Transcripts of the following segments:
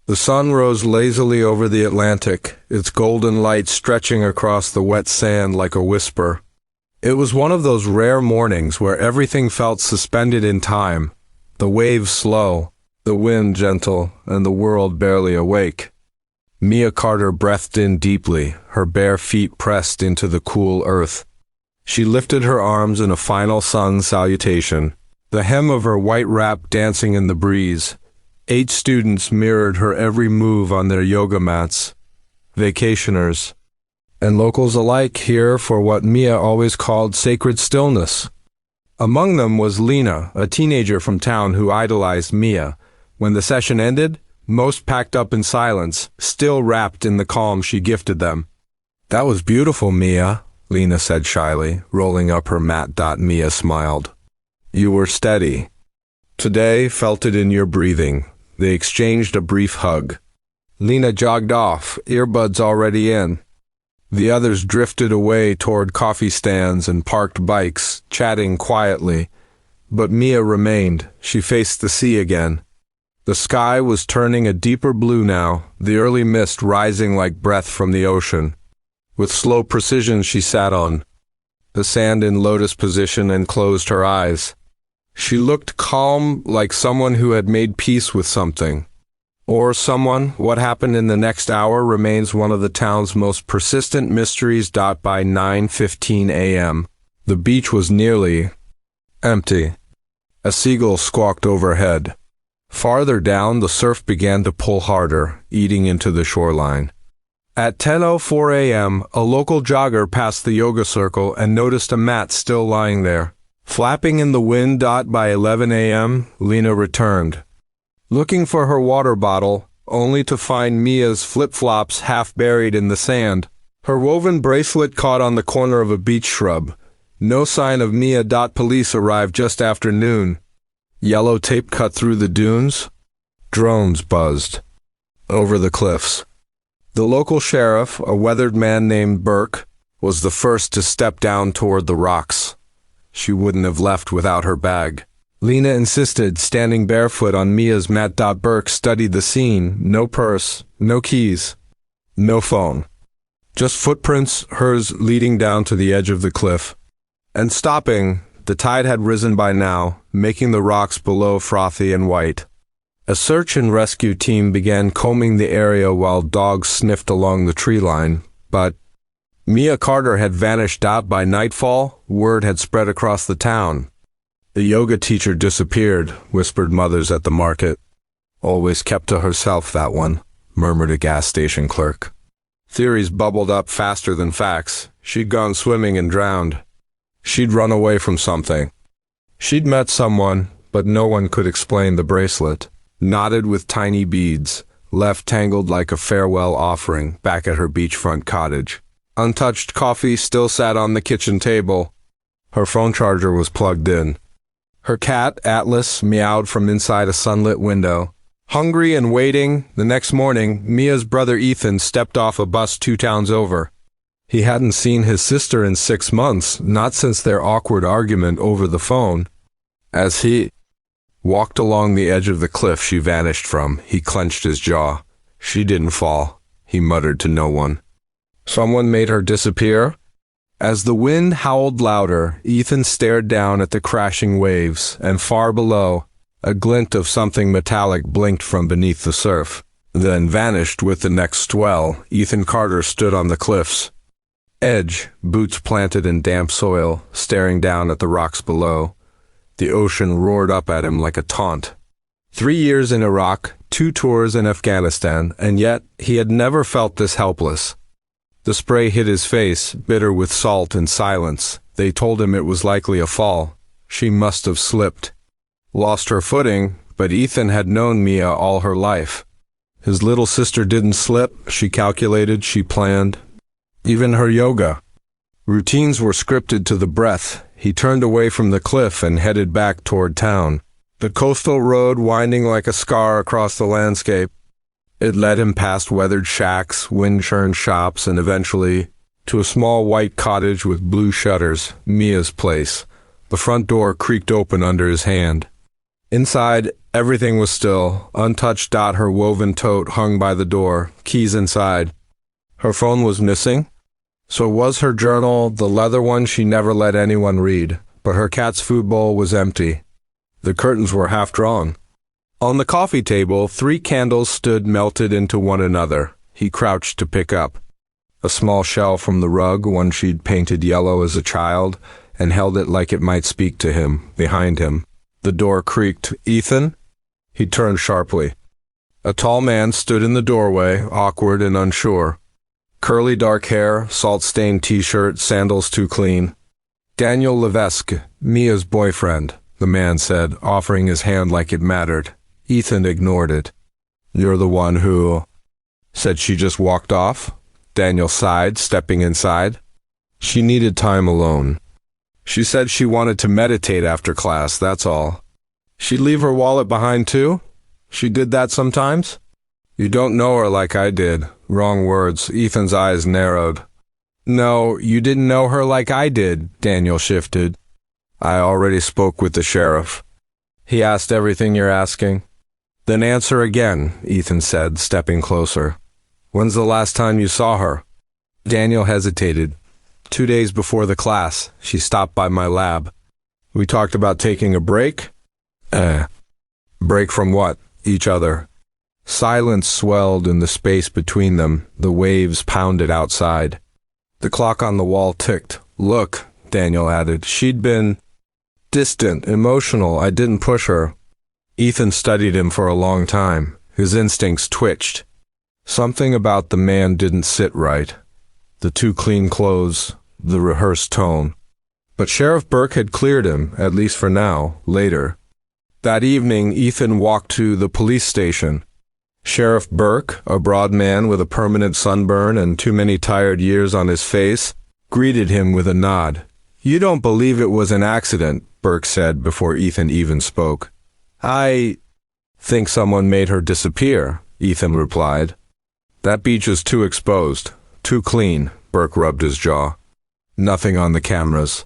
The sun rose lazily over the Atlantic, its golden light stretching across the wet sand like a whisper. It was one of those rare mornings where everything felt suspended in time, the waves slow, the wind gentle, and the world barely awake. Mia Carter breathed in deeply, her bare feet pressed into the cool earth. She lifted her arms in a final sun salutation, the hem of her white wrap dancing in the breeze. 8 students mirrored her every move on their yoga mats. Vacationers and locals alike here for what Mia always called sacred stillness. Among them was Lena, a teenager from town who idolized Mia. When the session ended, most packed up in silence, still wrapped in the calm she gifted them. "That was beautiful, Mia," Lena said shyly, rolling up her mat. Mia smiled. "You were steady. Today felt it in your breathing." They exchanged a brief hug. Lena jogged off, earbuds already in. The others drifted away toward coffee stands and parked bikes, chatting quietly. But Mia remained. She faced the sea again. The sky was turning a deeper blue now, the early mist rising like breath from the ocean. With slow precision she sat on the sand in lotus position and closed her eyes. She looked calm, like someone who had made peace with something. Or someone. What happened in the next hour remains one of the town's most persistent mysteries. By 9:15 a.m., the beach was nearly empty. A seagull squawked overhead. Farther down, the surf began to pull harder, eating into the shoreline. At 10:04 a.m., a local jogger passed the yoga circle and noticed a mat still lying there, flapping in the wind. By 11 a.m., Lena returned, looking for her water bottle, only to find Mia's flip-flops half buried in the sand. Her woven bracelet caught on the corner of a beach shrub. No sign of Mia. Police arrived just after noon. Yellow tape cut through the dunes. Drones buzzed over the cliffs. The local sheriff, a weathered man named Burke, was the first to step down toward the rocks. She wouldn't have left without her bag. Lena insisted, standing barefoot on Mia's mat. Burke studied the scene. No purse, no keys, no phone. Just footprints, hers leading down to the edge of the cliff. And stopping. The tide had risen by now, making the rocks below frothy and white. A search and rescue team began combing the area while dogs sniffed along the tree line. But Mia Carter had vanished. By nightfall, word had spread across the town. "The yoga teacher disappeared," whispered mothers at the market. "Always kept to herself, that one," murmured a gas station clerk. Theories bubbled up faster than facts. She'd gone swimming and drowned. She'd run away from something. She'd met someone, but no one could explain the bracelet, knotted with tiny beads, left tangled like a farewell offering back at her beachfront cottage. Untouched coffee still sat on the kitchen table. Her phone charger was plugged in. Her cat, Atlas, meowed from inside a sunlit window. Hungry and waiting, the next morning, Mia's brother Ethan stepped off a bus 2 towns over. He hadn't seen his sister in 6 months, not since their awkward argument over the phone. As he walked along the edge of the cliff she vanished from, he clenched his jaw. She didn't fall, he muttered to no one. Someone made her disappear? As the wind howled louder, Ethan stared down at the crashing waves, and far below, a glint of something metallic blinked from beneath the surf, then vanished with the next swell. Ethan Carter stood on the cliff's edge, boots planted in damp soil, staring down at the rocks below. The ocean roared up at him like a taunt. 3 years in Iraq, 2 tours in Afghanistan, and yet he had never felt this helpless. The spray hit his face, bitter with salt and silence. They told him it was likely a fall. She must have slipped. Lost her footing, but Ethan had known Mia all her life. His little sister didn't slip, she calculated, she planned. Even her yoga routines were scripted to the breath. He turned away from the cliff and headed back toward town. The coastal road winding like a scar across the landscape. It led him past weathered shacks, wind-churned shops, and eventually to a small white cottage with blue shutters, Mia's place. The front door creaked open under his hand. Inside, Everything was still, untouched. Her woven tote hung by the door, keys inside. Her phone was missing. So was her journal, the leather one she never let anyone read, but her cat's food bowl was empty. The curtains were half drawn. On the coffee table, 3 candles stood melted into one another. He crouched to pick up. A small shell from the rug, one she'd painted yellow as a child, and held it like it might speak to him, behind him. The door creaked. "Ethan?" He turned sharply. A tall man stood in the doorway, awkward and unsure. Curly dark hair, salt-stained t-shirt, sandals too clean. "Daniel Levesque, Mia's boyfriend," the man said, offering his hand like it mattered. Ethan ignored it. "You're the one who—" Said she just walked off? Daniel sighed, stepping inside. She needed time alone. She said she wanted to meditate after class, that's all. She'd leave her wallet behind too? She did that sometimes? "You don't know her like I did." Wrong words. Ethan's eyes narrowed. "No, you didn't know her like I did," Daniel shifted. "I already spoke with the sheriff. He asked everything you're asking." "Then answer again," Ethan said, stepping closer. "When's the last time you saw her?" Daniel hesitated. 2 days before the class. She stopped by my lab. We talked about taking a break? Break from what? Each other. Silence swelled in the space between them. The waves pounded outside. The clock on the wall ticked. "Look," Daniel added, "she'd been distant, emotional. I didn't push her." Ethan studied him for a long time. His instincts twitched. Something about the man didn't sit right. The too clean clothes, the rehearsed tone. But Sheriff Burke had cleared him, at least for now, later. That evening, Ethan walked to the police station. Sheriff Burke, a broad man with a permanent sunburn and too many tired years on his face, greeted him with a nod. "You don't believe it was an accident," Burke said before Ethan even spoke. "I think someone made her disappear," Ethan replied. "That beach is too exposed, too clean," Burke rubbed his jaw. "Nothing on the cameras.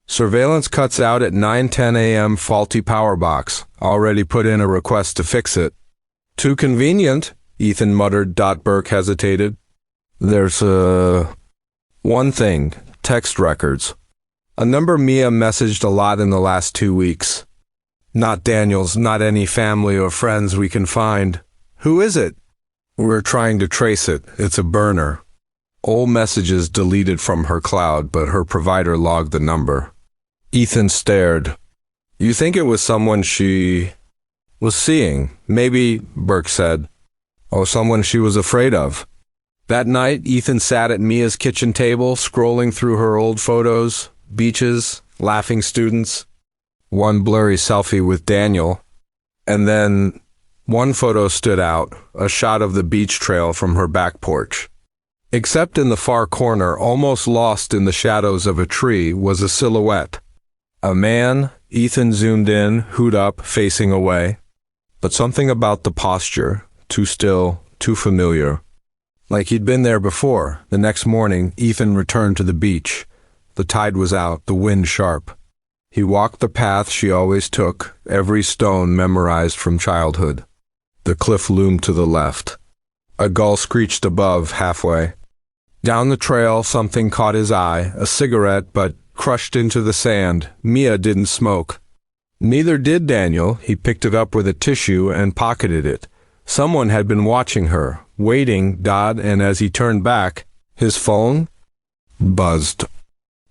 Surveillance cuts out at 9:10 a.m. faulty power box. Already put in a request to fix it." "Too convenient," Ethan muttered. Burke hesitated. "There's one thing, text records. A number Mia messaged a lot in the last 2 weeks. Not Daniel's, not any family or friends we can find." "Who is it?" "We're trying to trace it. It's a burner. Old messages deleted from her cloud, but her provider logged the number." Ethan stared. "You think it was someone she was seeing?" "Maybe," Burke said. "Oh, someone she was afraid of." That night, Ethan sat at Mia's kitchen table, scrolling through her old photos, beaches, laughing students, one blurry selfie with Daniel, and then one photo stood out, a shot of the beach trail from her back porch. Except in the far corner, almost lost in the shadows of a tree, was a silhouette. A man. Ethan zoomed in, hood up, facing away. But something about the posture, too still, too familiar. Like he'd been there before. The next morning, Ethan returned to the beach. The tide was out, the wind sharp. He walked the path she always took, every stone memorized from childhood. The cliff loomed to the left. A gull screeched above, halfway. Down the trail, something caught his eye, a cigarette, but crushed into the sand. Mia didn't smoke. Neither did Daniel. He picked it up with a tissue and pocketed it. Someone had been watching her, waiting, and as he turned back, his phone buzzed.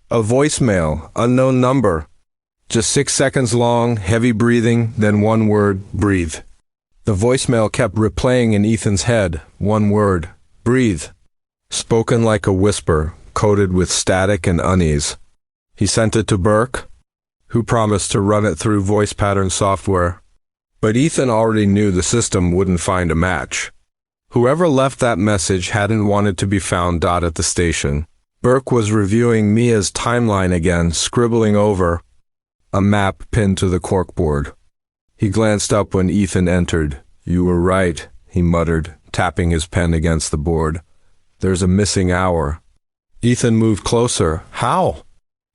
A voicemail, unknown number. Just 6 seconds long, heavy breathing, then one word, breathe. The voicemail kept replaying in Ethan's head, one word, breathe. Spoken like a whisper, coated with static and unease. He sent it to Burke, who promised to run it through voice pattern software. But Ethan already knew the system wouldn't find a match. Whoever left that message hadn't wanted to be found. At the station. Burke was reviewing Mia's timeline again, scribbling over a map pinned to the corkboard. He glanced up when Ethan entered. "You were right," he muttered, tapping his pen against the board. "There's a missing hour." Ethan moved closer. "How?"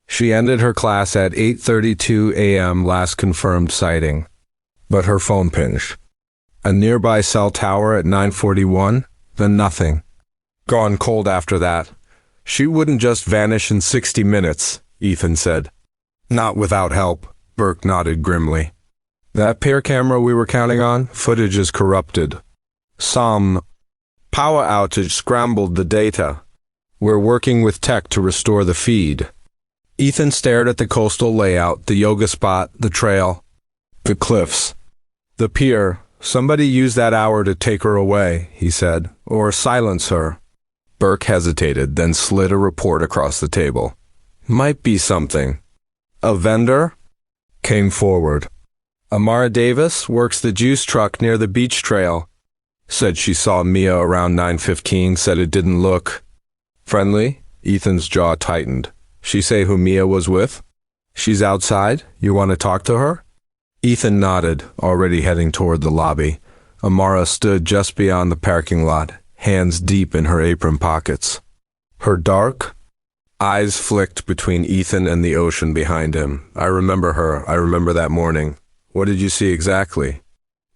"She ended her class at 8:32 a.m. last confirmed sighting." But her phone pinged. A nearby cell tower at 9:41, then nothing. Gone cold after that. She wouldn't just vanish in 60 minutes, Ethan said. Not without help, Burke nodded grimly. That peer camera we were counting on, footage is corrupted. Some power outage scrambled the data. We're working with tech to restore the feed. Ethan stared at the coastal layout, the yoga spot, the trail, the cliffs. The pier. Somebody used that hour to take her away, he said, or silence her. Burke hesitated, then slid a report across the table. Might be something. A vendor came forward. Amara Davis works the juice truck near the beach trail. Said she saw Mia around 9:15, said it didn't look friendly. Ethan's jaw tightened. She say who Mia was with? She's outside? You want to talk to her? Ethan nodded, already heading toward the lobby. Amara stood just beyond the parking lot, hands deep in her apron pockets. Her dark eyes flicked between Ethan and the ocean behind him. I remember her. I remember that morning. What did you see exactly?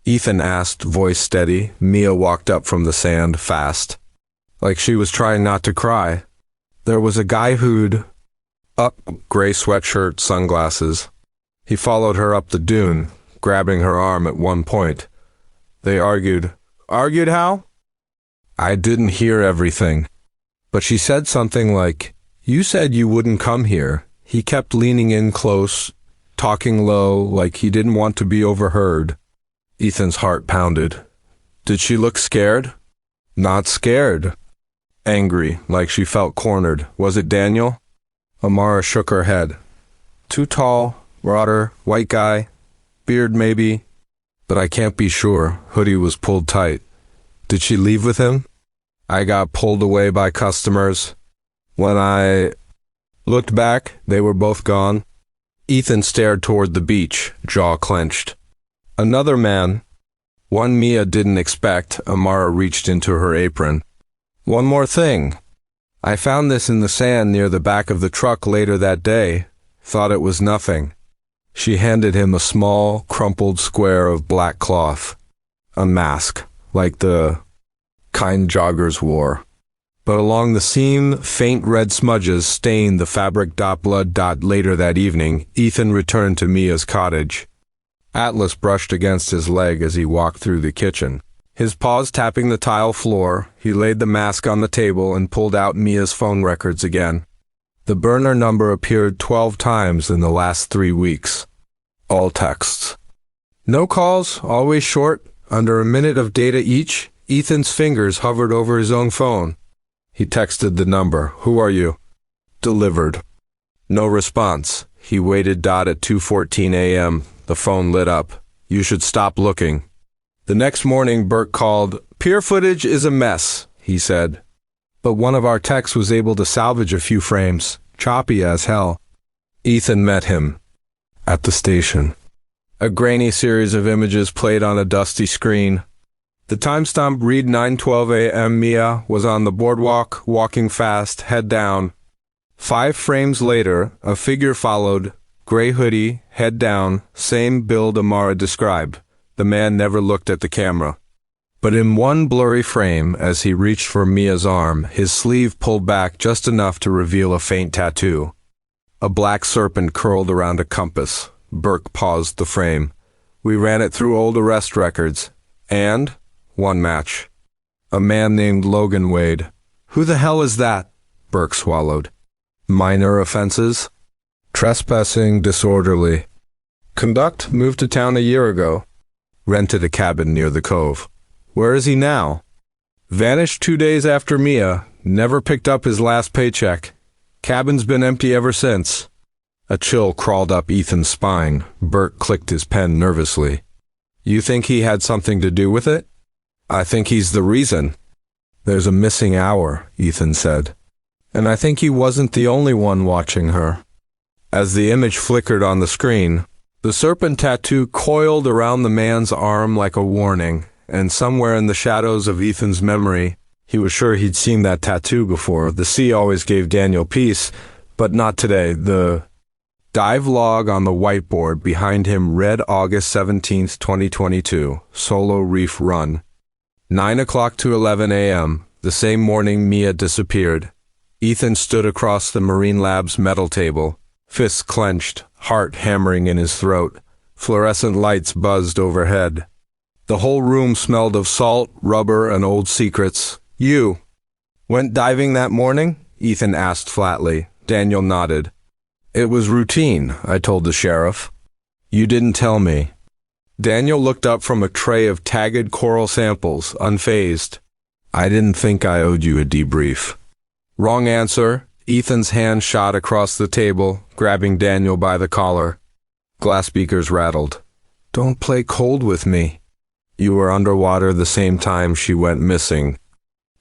Ethan asked, voice steady. Mia walked up from the sand, fast. Like she was trying not to cry. There was a guy who'd gray sweatshirt, sunglasses. He followed her up the dune, grabbing her arm at one point. They argued. Argued how? I didn't hear everything. But she said something like, you said you wouldn't come here. He kept leaning in close, talking low, like he didn't want to be overheard. Ethan's heart pounded. Did she look scared? Not scared. Angry, like she felt cornered. Was it Daniel? Amara shook her head. Too tall, broader, white guy. Beard maybe. But I can't be sure. Hoodie was pulled tight. Did she leave with him? I got pulled away by customers. When I looked back, they were both gone. Ethan stared toward the beach, jaw clenched. Another man. One Mia didn't expect. Amara reached into her apron. One more thing. I found this in the sand near the back of the truck later that day. Thought it was nothing. She handed him a small, crumpled square of black cloth. A mask, like the kind joggers wore. But along the seam, faint red smudges stained the fabric. Blood. Later that evening, Ethan returned to Mia's cottage. Atlas brushed against his leg as he walked through the kitchen. His paws tapping the tile floor, he laid the mask on the table and pulled out Mia's phone records again. The burner number appeared 12 times in the last 3 weeks. All texts. No calls, always short, under a minute of data each. Ethan's fingers hovered over his own phone. He texted the number. Who are you? Delivered. No response. He waited. At 2:14 a.m. The phone lit up. You should stop looking. The next morning, Burke called. Pier footage is a mess, he said. But one of our techs was able to salvage a few frames. Choppy as hell. Ethan met him at the station. A grainy series of images played on a dusty screen. The timestamp read 9:12 a.m. Mia was on the boardwalk, walking fast, head down. 5 frames later, a figure followed, gray hoodie, head down, same build Amara described. The man never looked at the camera. But in one blurry frame, as he reached for Mia's arm, his sleeve pulled back just enough to reveal a faint tattoo. A black serpent curled around a compass. Burke paused the frame. We ran it through old arrest records. And one match. A man named Logan Wade. Who the hell is that? Burke swallowed. Minor offenses? Trespassing, disorderly. Conduct, moved to town a year ago. Rented a cabin near the cove. Where is he now? Vanished 2 days after Mia. Never picked up his last paycheck. Cabin's been empty ever since. A chill crawled up Ethan's spine. Burke clicked his pen nervously. You think he had something to do with it? I think he's the reason. There's a missing hour, Ethan said. And I think he wasn't the only one watching her. As the image flickered on the screen, the serpent tattoo coiled around the man's arm like a warning, and somewhere in the shadows of Ethan's memory, he was sure he'd seen that tattoo before. The sea always gave Daniel peace, but not today. The Dive log on the whiteboard behind him read August 17th, 2022, solo reef run. 9 o'clock to 11 a.m., the same morning Mia disappeared. Ethan stood across the Marine Lab's metal table, fists clenched, heart hammering in his throat. Fluorescent lights buzzed overhead. The whole room smelled of salt, rubber, and old secrets. "You went diving that morning?" Ethan asked flatly. Daniel nodded. "It was routine," I told the sheriff. "You didn't tell me." Daniel looked up from a tray of tagged coral samples, unfazed. "I didn't think I owed you a debrief." "Wrong answer." Ethan's hand shot across the table, grabbing Daniel by the collar. Glass beakers rattled. "Don't play cold with me." "You were underwater the same time she went missing."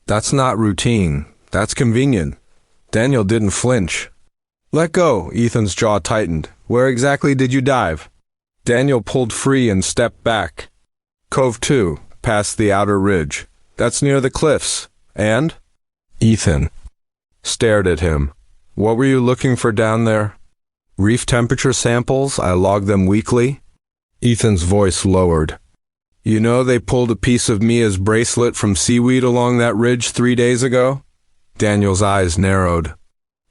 "That's not routine. That's convenient." Daniel didn't flinch. "Let go." Ethan's jaw tightened. "Where exactly did you dive?" Daniel pulled free and stepped back. "Cove 2, past the outer ridge. That's near the cliffs." "And?" Ethan stared at him. "What were you looking for down there?" "Reef temperature samples. I log them weekly." Ethan's voice lowered. "You know they pulled a piece of Mia's bracelet from seaweed along that ridge 3 days ago?" Daniel's eyes narrowed.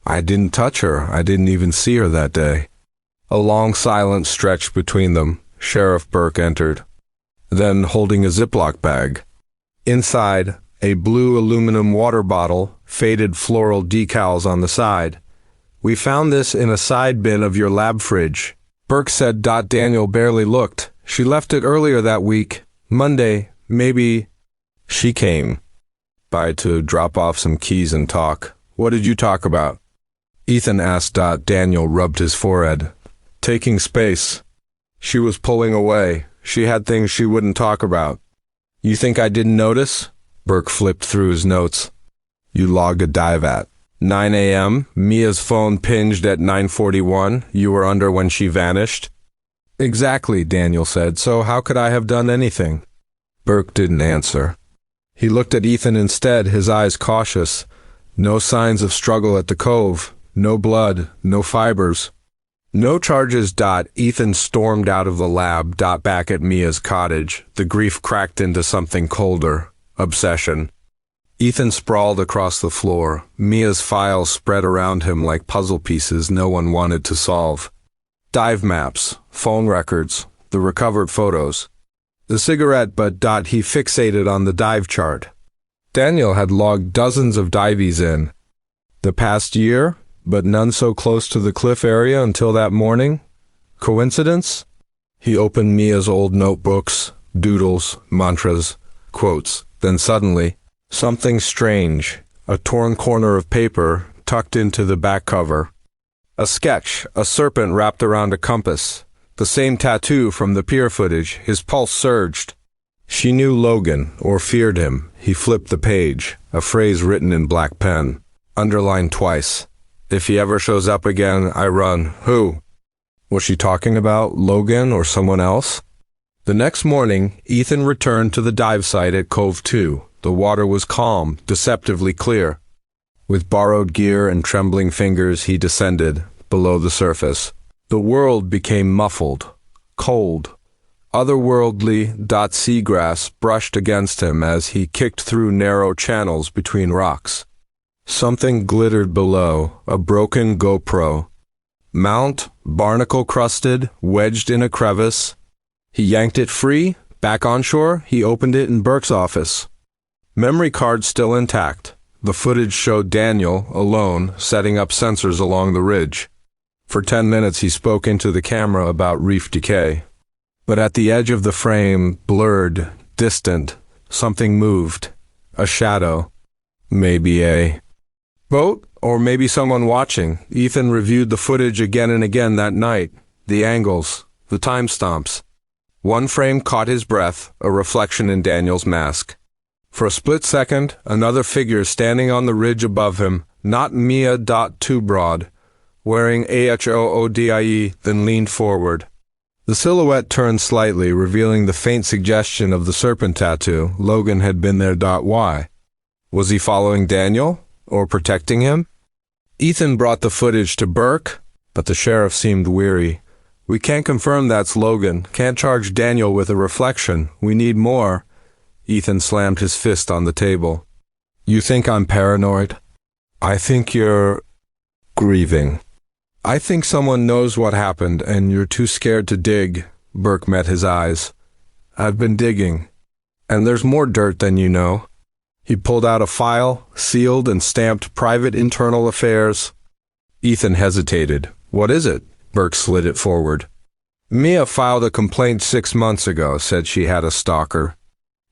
"I didn't touch her. I didn't even see her that day." A long silence stretched between them. Sheriff Burke entered. Then, holding a Ziploc bag. Inside, a blue aluminum water bottle, faded floral decals on the side. "We found this in a side bin of your lab fridge." Burke said. Daniel barely looked. "She left it earlier that week. Monday, maybe." "She came by to drop off some keys and talk." "What did you talk about?" Ethan asked. Daniel rubbed his forehead. "Taking space. She was pulling away. She had things she wouldn't talk about." "You think I didn't notice?" Burke flipped through his notes. "You logged a dive at 9 a.m. Mia's phone pinged at 9:41. You were under when she vanished." "Exactly," Daniel said. "So how could I have done anything?" Burke didn't answer. He looked at Ethan instead, his eyes cautious. No signs of struggle at the cove. No blood. No fibers. "No charges." Ethan stormed out of the lab. Back at Mia's cottage. The grief cracked into something colder. Obsession. Ethan sprawled across the floor. Mia's files spread around him like puzzle pieces no one wanted to solve. Dive maps, phone records, the recovered photos. The cigarette butt. He fixated on the dive chart. Daniel had logged dozens of dives in the past year, but none so close to the cliff area until that morning. Coincidence? He opened Mia's old notebooks, doodles, mantras, quotes. Then suddenly, something strange, a torn corner of paper tucked into the back cover. A sketch, a serpent wrapped around a compass. The same tattoo from the pier footage. His pulse surged. She knew Logan, or feared him. He flipped the page, a phrase written in black pen, underlined twice. "If he ever shows up again, I run." Who? Was she talking about Logan or someone else? The next morning, Ethan returned to the dive site at Cove 2. The water was calm, deceptively clear. With borrowed gear and trembling fingers, he descended, below the surface. The world became muffled, cold. Otherworldly. Seagrass brushed against him as he kicked through narrow channels between rocks. Something glittered below, a broken GoPro. Mount, barnacle-crusted, wedged in a crevice. He yanked it free. Back on shore, he opened it in Burke's office. Memory card still intact. The footage showed Daniel, alone, setting up sensors along the ridge. For 10 minutes he spoke into the camera about reef decay. But at the edge of the frame, blurred, distant, something moved. A shadow. Maybe a boat, or maybe someone watching. Ethan reviewed the footage again and again that night. The angles, the timestamps. One frame caught his breath, a reflection in Daniel's mask. For a split second, another figure standing on the ridge above him, not Mia. Too broad, wearing AHOODIE, then leaned forward. The silhouette turned slightly, revealing the faint suggestion of the serpent tattoo. Logan had been there. Why? Was he following Daniel, or protecting him? Ethan brought the footage to Burke. But the sheriff seemed weary. "We can't confirm that's Logan. Can't charge Daniel with a reflection. We need more." Ethan slammed his fist on the table. "You think I'm paranoid? I think you're grieving. I think someone knows what happened and you're too scared to dig." Burke met his eyes. "I've been digging. And there's more dirt than you know." He pulled out a file, sealed and stamped Private Internal Affairs. Ethan hesitated. "What is it?" Burke slid it forward. "Mia filed a complaint 6 months ago, said she had a stalker.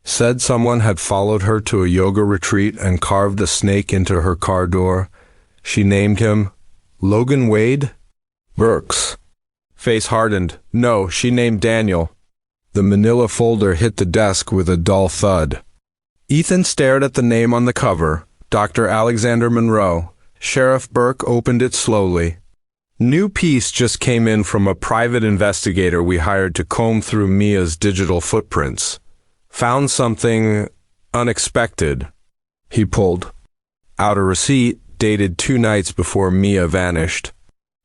Said someone had followed her to a yoga retreat and carved a snake into her car door. She named him Logan Wade?" Burke's face hardened. "No, she named Daniel." The manila folder hit the desk with a dull thud. Ethan stared at the name on the cover, Dr. Alexander Monroe. Sheriff Burke opened it slowly. "New piece just came in from a private investigator we hired to comb through Mia's digital footprints. Found something unexpected." He pulled out a receipt dated 2 nights before Mia vanished.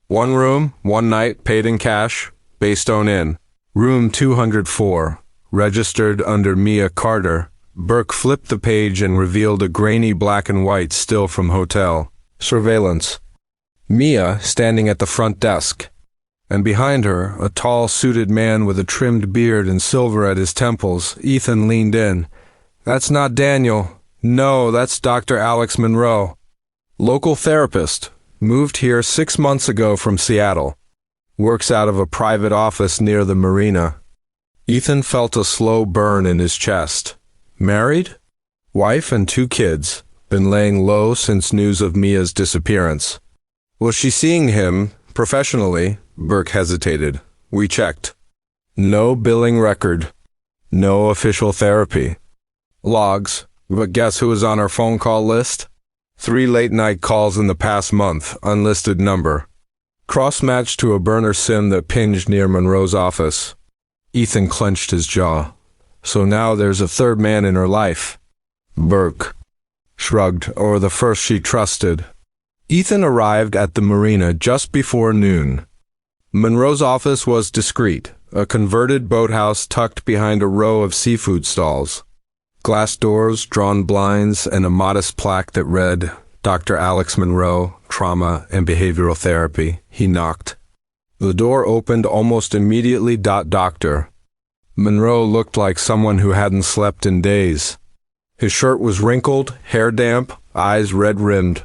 "1 room, 1 night, paid in cash, Baystone Inn. Room 204, registered under Mia Carter." Burke flipped the page and revealed a grainy black and white still from hotel. Surveillance. Mia standing at the front desk, and behind her, a tall, suited man with a trimmed beard and silver at his temples. Ethan leaned in. "That's not Daniel. No, that's Dr. Alex Monroe. Local therapist. Moved here 6 months ago from Seattle. Works out of a private office near the marina." Ethan felt a slow burn in his chest. Married? Wife and 2 kids. Been laying low since news of Mia's disappearance. "Was she seeing him professionally?" Burke hesitated. "We checked. No billing record. No official therapy. Logs. But guess who was on our phone call list? 3 late-night calls in the past month, unlisted number. Cross-matched to a burner SIM that pinged near Monroe's office." Ethan clenched his jaw. "So now there's a 3rd man in her life." Burke shrugged. "Or the first she trusted." Ethan arrived at the marina just before noon. Monroe's office was discreet, a converted boathouse tucked behind a row of seafood stalls. Glass doors, drawn blinds, and a modest plaque that read, "Dr. Alex Monroe, Trauma and Behavioral Therapy." He knocked. The door opened almost immediately. Doctor Monroe looked like someone who hadn't slept in days. His shirt was wrinkled, hair damp, eyes red-rimmed.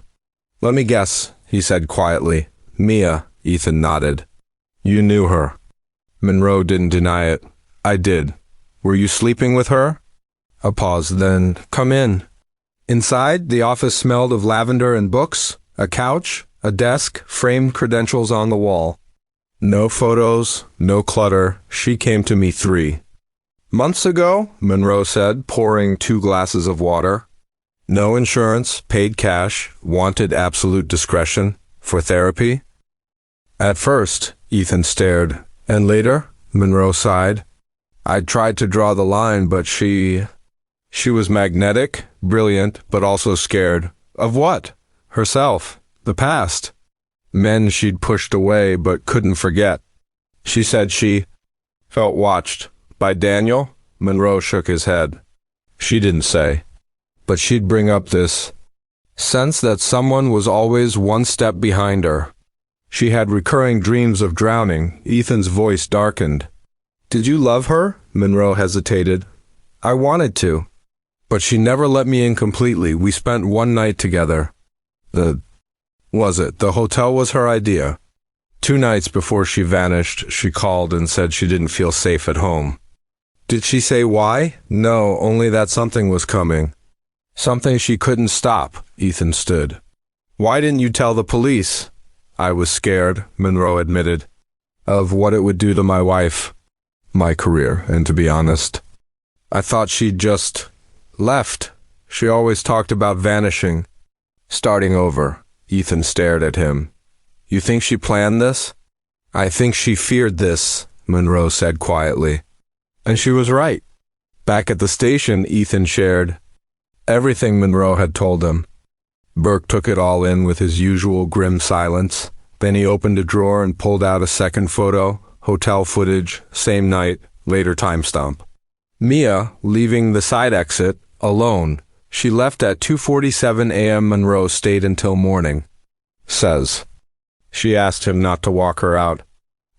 "Let me guess," he said quietly. "Mia." Ethan nodded. "You knew her." Monroe didn't deny it. "I did. Were you sleeping with her?" A pause, then, "Come in." Inside, the office smelled of lavender and books, a couch, a desk, framed credentials on the wall. No photos, no clutter. "She came to me 3 months ago," Monroe said, pouring 2 glasses of water. "No insurance, paid cash, wanted absolute discretion. For therapy." At first, Ethan stared. "And later?" Monroe sighed. "I tried to draw the line, but she was magnetic, brilliant, but also scared." "Of what?" "Herself. The past. Men she'd pushed away but couldn't forget. She said she felt watched." "By Daniel?" Monroe shook his head. "She didn't say. But she'd bring up this sense that someone was always 1 step behind her. She had recurring dreams of drowning." Ethan's voice darkened. "Did you love her?" Monroe hesitated. "I wanted to. But she never let me in completely. We spent 1 night together. The hotel was her idea. 2 nights before she vanished, she called and said she didn't feel safe at home." "Did she say why?" "No, only that something was coming. Something she couldn't stop." Ethan stood. "Why didn't you tell the police?" "I was scared," Monroe admitted, "of what it would do to my wife, my career, and to be honest, I thought she'd just left. She always talked about vanishing, starting over." Ethan stared at him. "You think she planned this?" "I think she feared this," Monroe said quietly. "And she was right." Back at the station, Ethan shared everything Monroe had told him. Burke took it all in with his usual grim silence. Then he opened a drawer and pulled out a second photo, hotel footage, same night, later timestamp. Mia, leaving the side exit, alone. She left at 2:47 a.m. Monroe stayed until morning. Says. She asked him not to walk her out.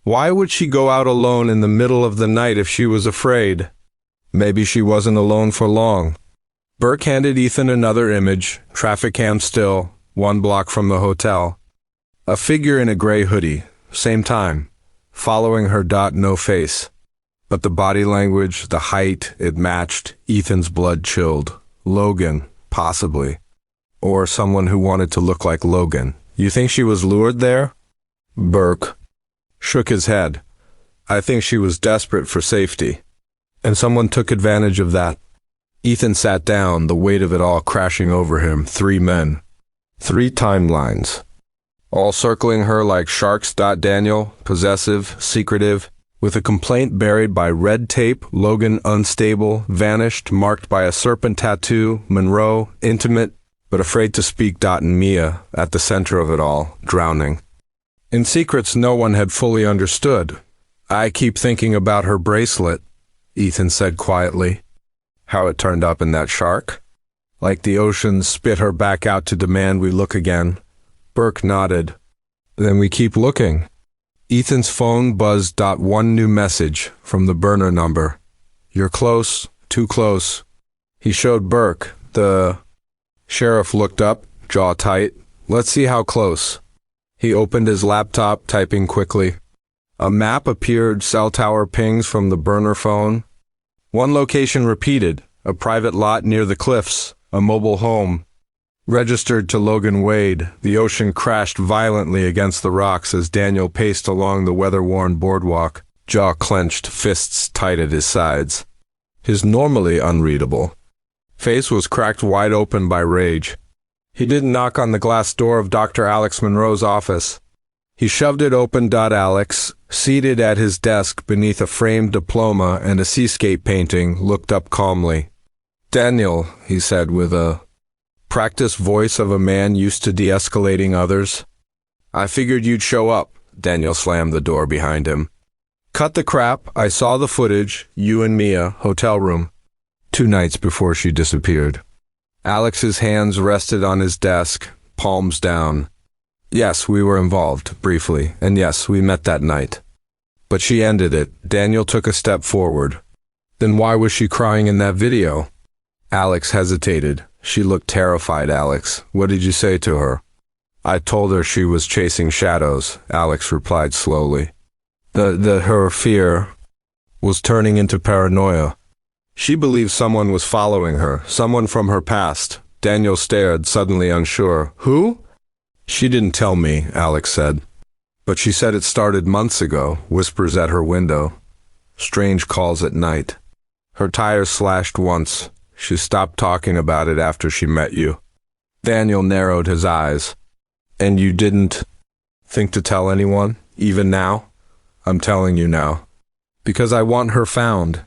Why would she go out alone in the middle of the night if she was afraid? Maybe she wasn't alone for long. Burke handed Ethan another image, traffic cam still, 1 block from the hotel. A figure in a gray hoodie, same time, following her. No face. But the body language, the height, it matched. Ethan's blood chilled. Logan, possibly. Or someone who wanted to look like Logan. You think she was lured there? Burke shook his head. I think she was desperate for safety. And someone took advantage of that. Ethan sat down, the weight of it all crashing over him. 3 men. 3 timelines. All circling her like sharks. Daniel, possessive, secretive, with a complaint buried by red tape. Logan, unstable, vanished, marked by a serpent tattoo. Monroe, intimate, but afraid to speak. And Mia, at the center of it all, drowning. In secrets no one had fully understood. I keep thinking about her bracelet, Ethan said quietly. How it turned up in that shark. Like the ocean spit her back out to demand we look again. Burke nodded. Then we keep looking. Ethan's phone buzzed. 1 new message from the burner number. You're close, too close. He showed Burke. The sheriff looked up, jaw tight. Let's see how close. He opened his laptop, typing quickly. A map appeared, cell tower pings from the burner phone. 1 location repeated, a private lot near the cliffs, a mobile home. Registered to Logan Wade, the ocean crashed violently against the rocks as Daniel paced along the weather-worn boardwalk, jaw clenched, fists tight at his sides. His normally unreadable face was cracked wide open by rage. He didn't knock on the glass door of Dr. Alex Monroe's office. He shoved it open. Alex, seated at his desk beneath a framed diploma and a seascape painting, looked up calmly. Daniel, he said with a practiced voice of a man used to de-escalating others. I figured you'd show up. Daniel slammed the door behind him. Cut the crap. I saw the footage. You and Mia, hotel room. 2 nights before she disappeared. Alex's hands rested on his desk, palms down. Yes, we were involved, briefly, and yes, we met that night. But she ended it. Daniel took a step forward. Then why was she crying in that video? Alex hesitated. She looked terrified. Alex, what did you say to her? I told her she was chasing shadows, Alex replied slowly. Her fear was turning into paranoia. She believed someone was following her, someone from her past. Daniel stared, suddenly unsure. Who? She didn't tell me, Alex said. But she said it started months ago, whispers at her window. Strange calls at night. Her tires slashed once. She stopped talking about it after she met you. Daniel narrowed his eyes. And you didn't think to tell anyone, even now? I'm telling you now. Because I want her found.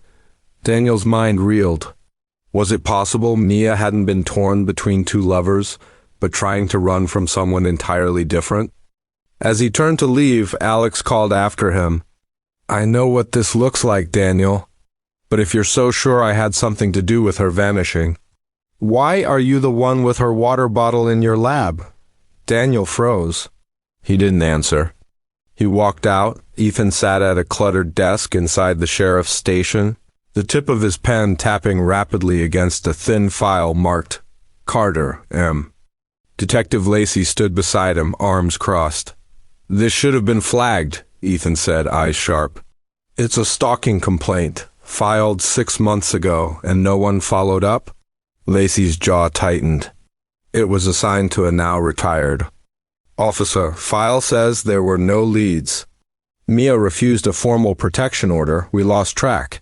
Daniel's mind reeled. Was it possible Mia hadn't been torn between 2 lovers, but trying to run from someone entirely different? As he turned to leave, Alex called after him. I know what this looks like, Daniel. But if you're so sure I had something to do with her vanishing, why are you the one with her water bottle in your lab? Daniel froze. He didn't answer. He walked out. Ethan sat at a cluttered desk inside the sheriff's station, the tip of his pen tapping rapidly against a thin file marked Carter, M. Detective Lacey stood beside him, arms crossed. This should have been flagged, Ethan said, eyes sharp. It's a stalking complaint, filed 6 months ago, and no one followed up? Lacey's jaw tightened. It was assigned to a now retired officer. File says there were no leads. Mia refused a formal protection order. We lost track.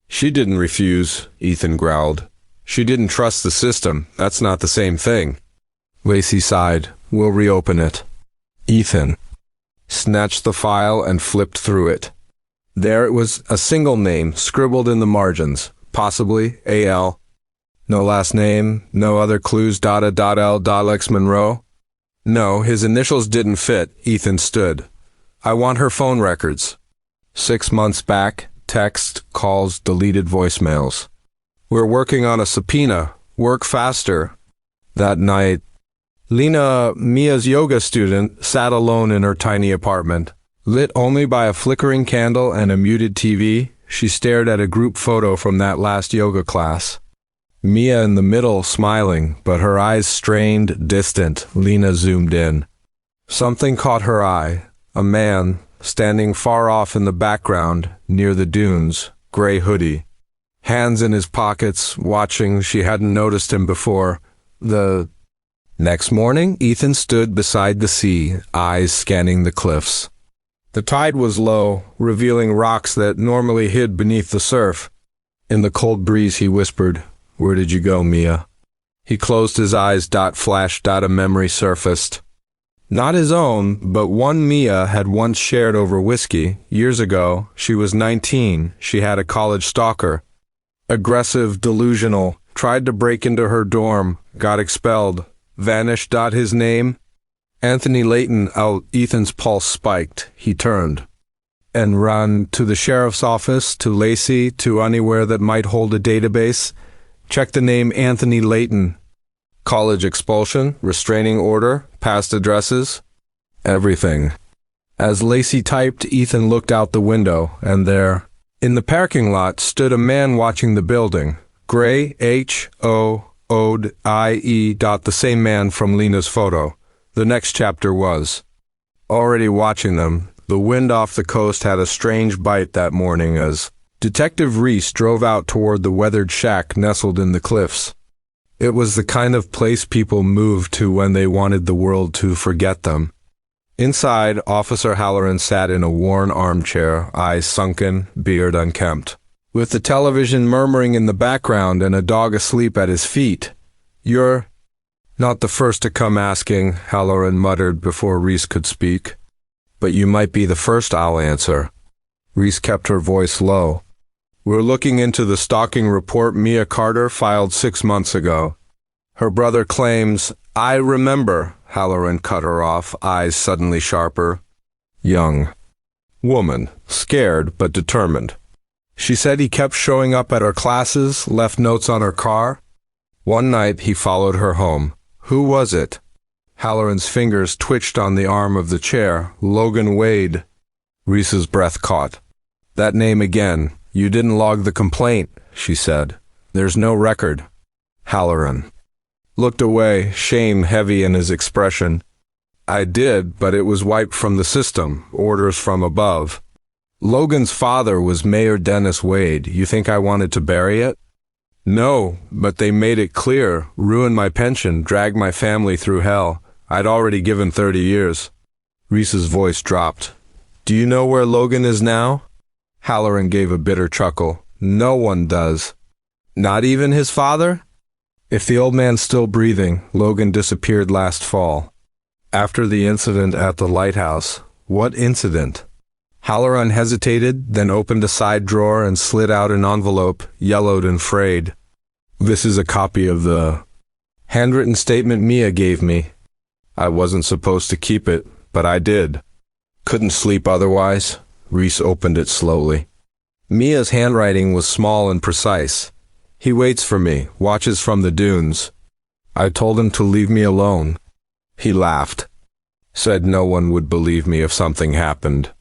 She didn't refuse, Ethan growled. She didn't trust the system. That's not the same thing. Lacey sighed. We'll reopen it. Ethan snatched the file and flipped through it. There it was, a single name scribbled in the margins, possibly A.L. No last name, no other clues. Alex Monroe. No, his initials didn't fit. Ethan stood. I want her phone records. 6 months back, text, calls, deleted voicemails. We're working on a subpoena. Work faster. That night, Lena, Mia's yoga student, sat alone in her tiny apartment. Lit only by a flickering candle and a muted TV, she stared at a group photo from that last yoga class. Mia in the middle, smiling, but her eyes strained, distant. Lena zoomed in. Something caught her eye. A man, standing far off in the background, near the dunes, gray hoodie. Hands in his pockets, watching. She hadn't noticed him before. Next morning, Ethan stood beside the sea, eyes scanning the cliffs. The tide was low, revealing rocks that normally hid beneath the surf. In the cold breeze, he whispered, "Where did you go, Mia?" He closed his eyes. Flash. A memory surfaced. Not his own, but one Mia had once shared over whiskey. Years ago, she was 19. She had a college stalker. Aggressive, delusional, tried to break into her dorm, got expelled, vanished. His name? Anthony Layton. Ethan's pulse spiked. He turned and ran to the sheriff's office, to Lacey, to anywhere that might hold a database. Check the name Anthony Layton. College expulsion, restraining order, past addresses, everything. As Lacey typed, Ethan looked out the window, and there, in the parking lot, stood a man watching the building. Gray, H-O-O-D-I-E. The same man from Lena's photo. The next chapter was. Already watching them, the wind off the coast had a strange bite that morning as Detective Reese drove out toward the weathered shack nestled in the cliffs. It was the kind of place people moved to when they wanted the world to forget them. Inside, Officer Halloran sat in a worn armchair, eyes sunken, beard unkempt. With the television murmuring in the background and a dog asleep at his feet. "You're not the first to come asking," Halloran muttered before Reese could speak. "But you might be the first I'll answer." Reese kept her voice low. "We're looking into the stalking report Mia Carter filed 6 months ago. Her brother claims—" "I remember," Halloran cut her off, eyes suddenly sharper. "Young woman, scared but determined. She said he kept showing up at her classes, left notes on her car. One night he followed her home. Who was it?" Halloran's fingers twitched on the arm of the chair. "Logan Wade." Reese's breath caught. "That name again. You didn't log the complaint," she said. "There's no record." Halloran looked away, shame heavy in his expression. "I did, but it was wiped from the system, orders from above. Logan's father was Mayor Dennis Wade. You think I wanted to bury it?" "No, but they made it clear, ruined my pension, dragged my family through hell. I'd already given 30 years. Reese's voice dropped. "Do you know where Logan is now?" Halloran gave a bitter chuckle. "No one does." "Not even his father?" "If the old man's still breathing, Logan disappeared last fall. After the incident at the lighthouse." "What incident?" Halloran hesitated, then opened a side drawer and slid out an envelope, yellowed and frayed. "This is a copy of the handwritten statement Mia gave me. I wasn't supposed to keep it, but I did. Couldn't sleep otherwise." Reese opened it slowly. Mia's handwriting was small and precise. "He waits for me, watches from the dunes. I told him to leave me alone. He laughed. Said no one would believe me if something happened."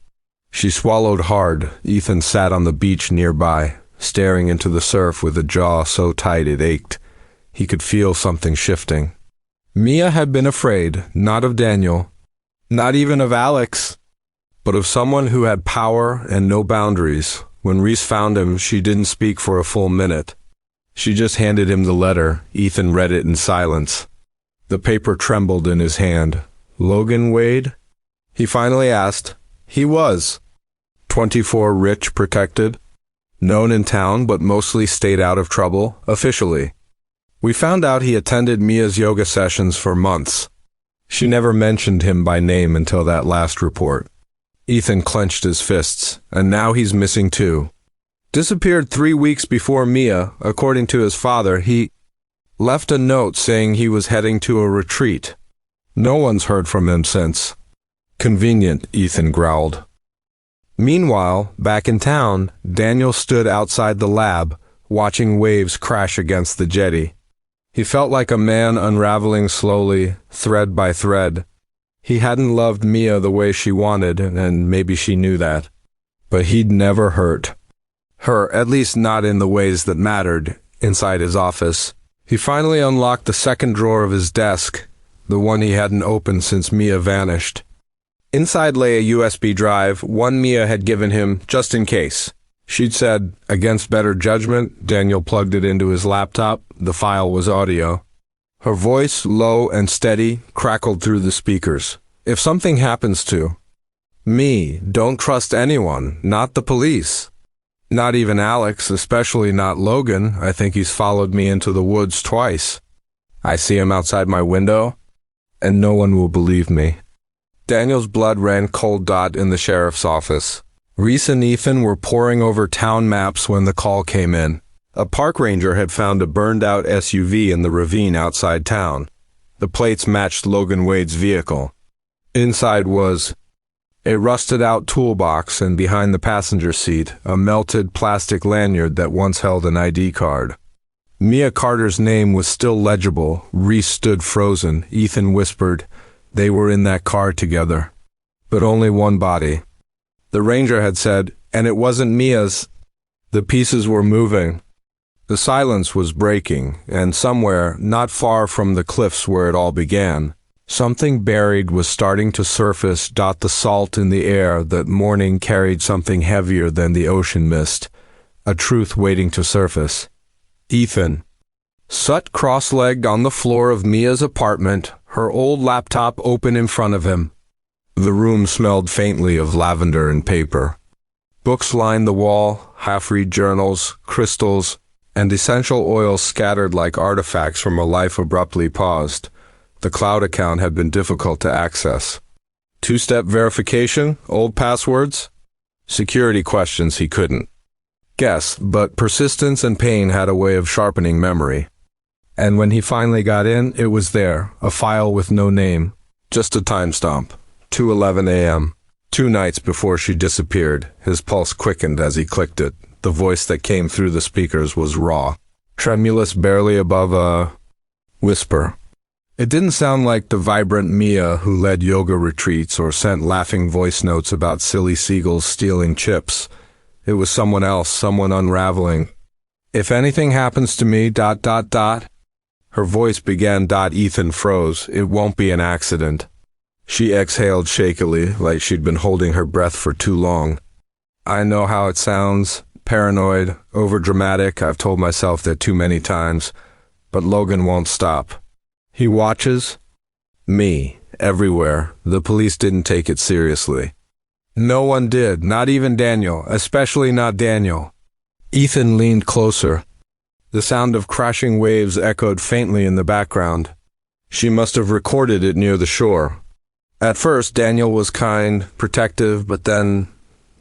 She swallowed hard. Ethan sat on the beach nearby, staring into the surf with a jaw so tight it ached. He could feel something shifting. Mia had been afraid, not of Daniel, not even of Alex, but of someone who had power and no boundaries. When Reese found him, she didn't speak for a full minute. She just handed him the letter. Ethan read it in silence. The paper trembled in his hand. "Logan Wade?" he finally asked. "He was. 24, rich, protected. Known in town, but mostly stayed out of trouble, officially. We found out he attended Mia's yoga sessions for months. She never mentioned him by name until that last report." Ethan clenched his fists. "And now he's missing too. Disappeared 3 weeks before Mia. According to his father, he left a note saying he was heading to a retreat. No one's heard from him since. Convenient, Ethan growled. Meanwhile, back in town, Daniel stood outside the lab, watching waves crash against the jetty. He felt like a man unraveling slowly, thread by thread. He hadn't loved Mia the way she wanted, and maybe she knew that. But he'd never hurt her, at least not in the ways that mattered, inside his office. He finally unlocked the second drawer of his desk, the one he hadn't opened since Mia vanished. Inside lay a USB drive, one Mia had given him just in case. She'd said, against better judgment. Daniel plugged it into his laptop. The file was audio. Her voice, low and steady, crackled through the speakers. If something happens to me, don't trust anyone, not the police. Not even Alex, especially not Logan. I think he's followed me into the woods twice. I see him outside my window, and no one will believe me. Daniel's blood ran cold in the sheriff's office. Reese and Ethan were poring over town maps when the call came in. A park ranger had found a burned-out SUV in the ravine outside town. The plates matched Logan Wade's vehicle. Inside was a rusted-out toolbox, and behind the passenger seat, a melted plastic lanyard that once held an ID card. Mia Carter's name was still legible. Reese stood frozen. Ethan whispered, "They were in that car together." But only one body. The ranger had said, "And it wasn't Mia's." The pieces were moving. The silence was breaking, and somewhere, not far from the cliffs where it all began, something buried was starting to surface. The salt in the air that morning carried something heavier than the ocean mist, a truth waiting to surface. Ethan sat cross-legged on the floor of Mia's apartment, her old laptop open in front of him. The room smelled faintly of lavender and paper. Books lined the wall, half-read journals, crystals, and essential oils scattered like artifacts from a life abruptly paused. The cloud account had been difficult to access. Two-step verification, old passwords, security questions he couldn't guess, but persistence and pain had a way of sharpening memory. And when he finally got in, it was there, a file with no name, just a timestamp. 2:11 a.m. 2 nights before she disappeared. His pulse quickened as he clicked it. The voice that came through the speakers was raw, tremulous, barely above a whisper. It didn't sound like the vibrant Mia who led yoga retreats or sent laughing voice notes about silly seagulls stealing chips. It was someone else, someone unraveling. "If anything happens to me, ... Her voice began. Ethan froze. "It won't be an accident." She exhaled shakily, like she'd been holding her breath for too long. "I know how it sounds. Paranoid, overdramatic. I've told myself that too many times. But Logan won't stop. He watches me everywhere. The police didn't take it seriously. No one did, not even Daniel, especially not Daniel." Ethan leaned closer. The sound of crashing waves echoed faintly in the background. She must have recorded it near the shore. At first, Daniel was kind, protective, but then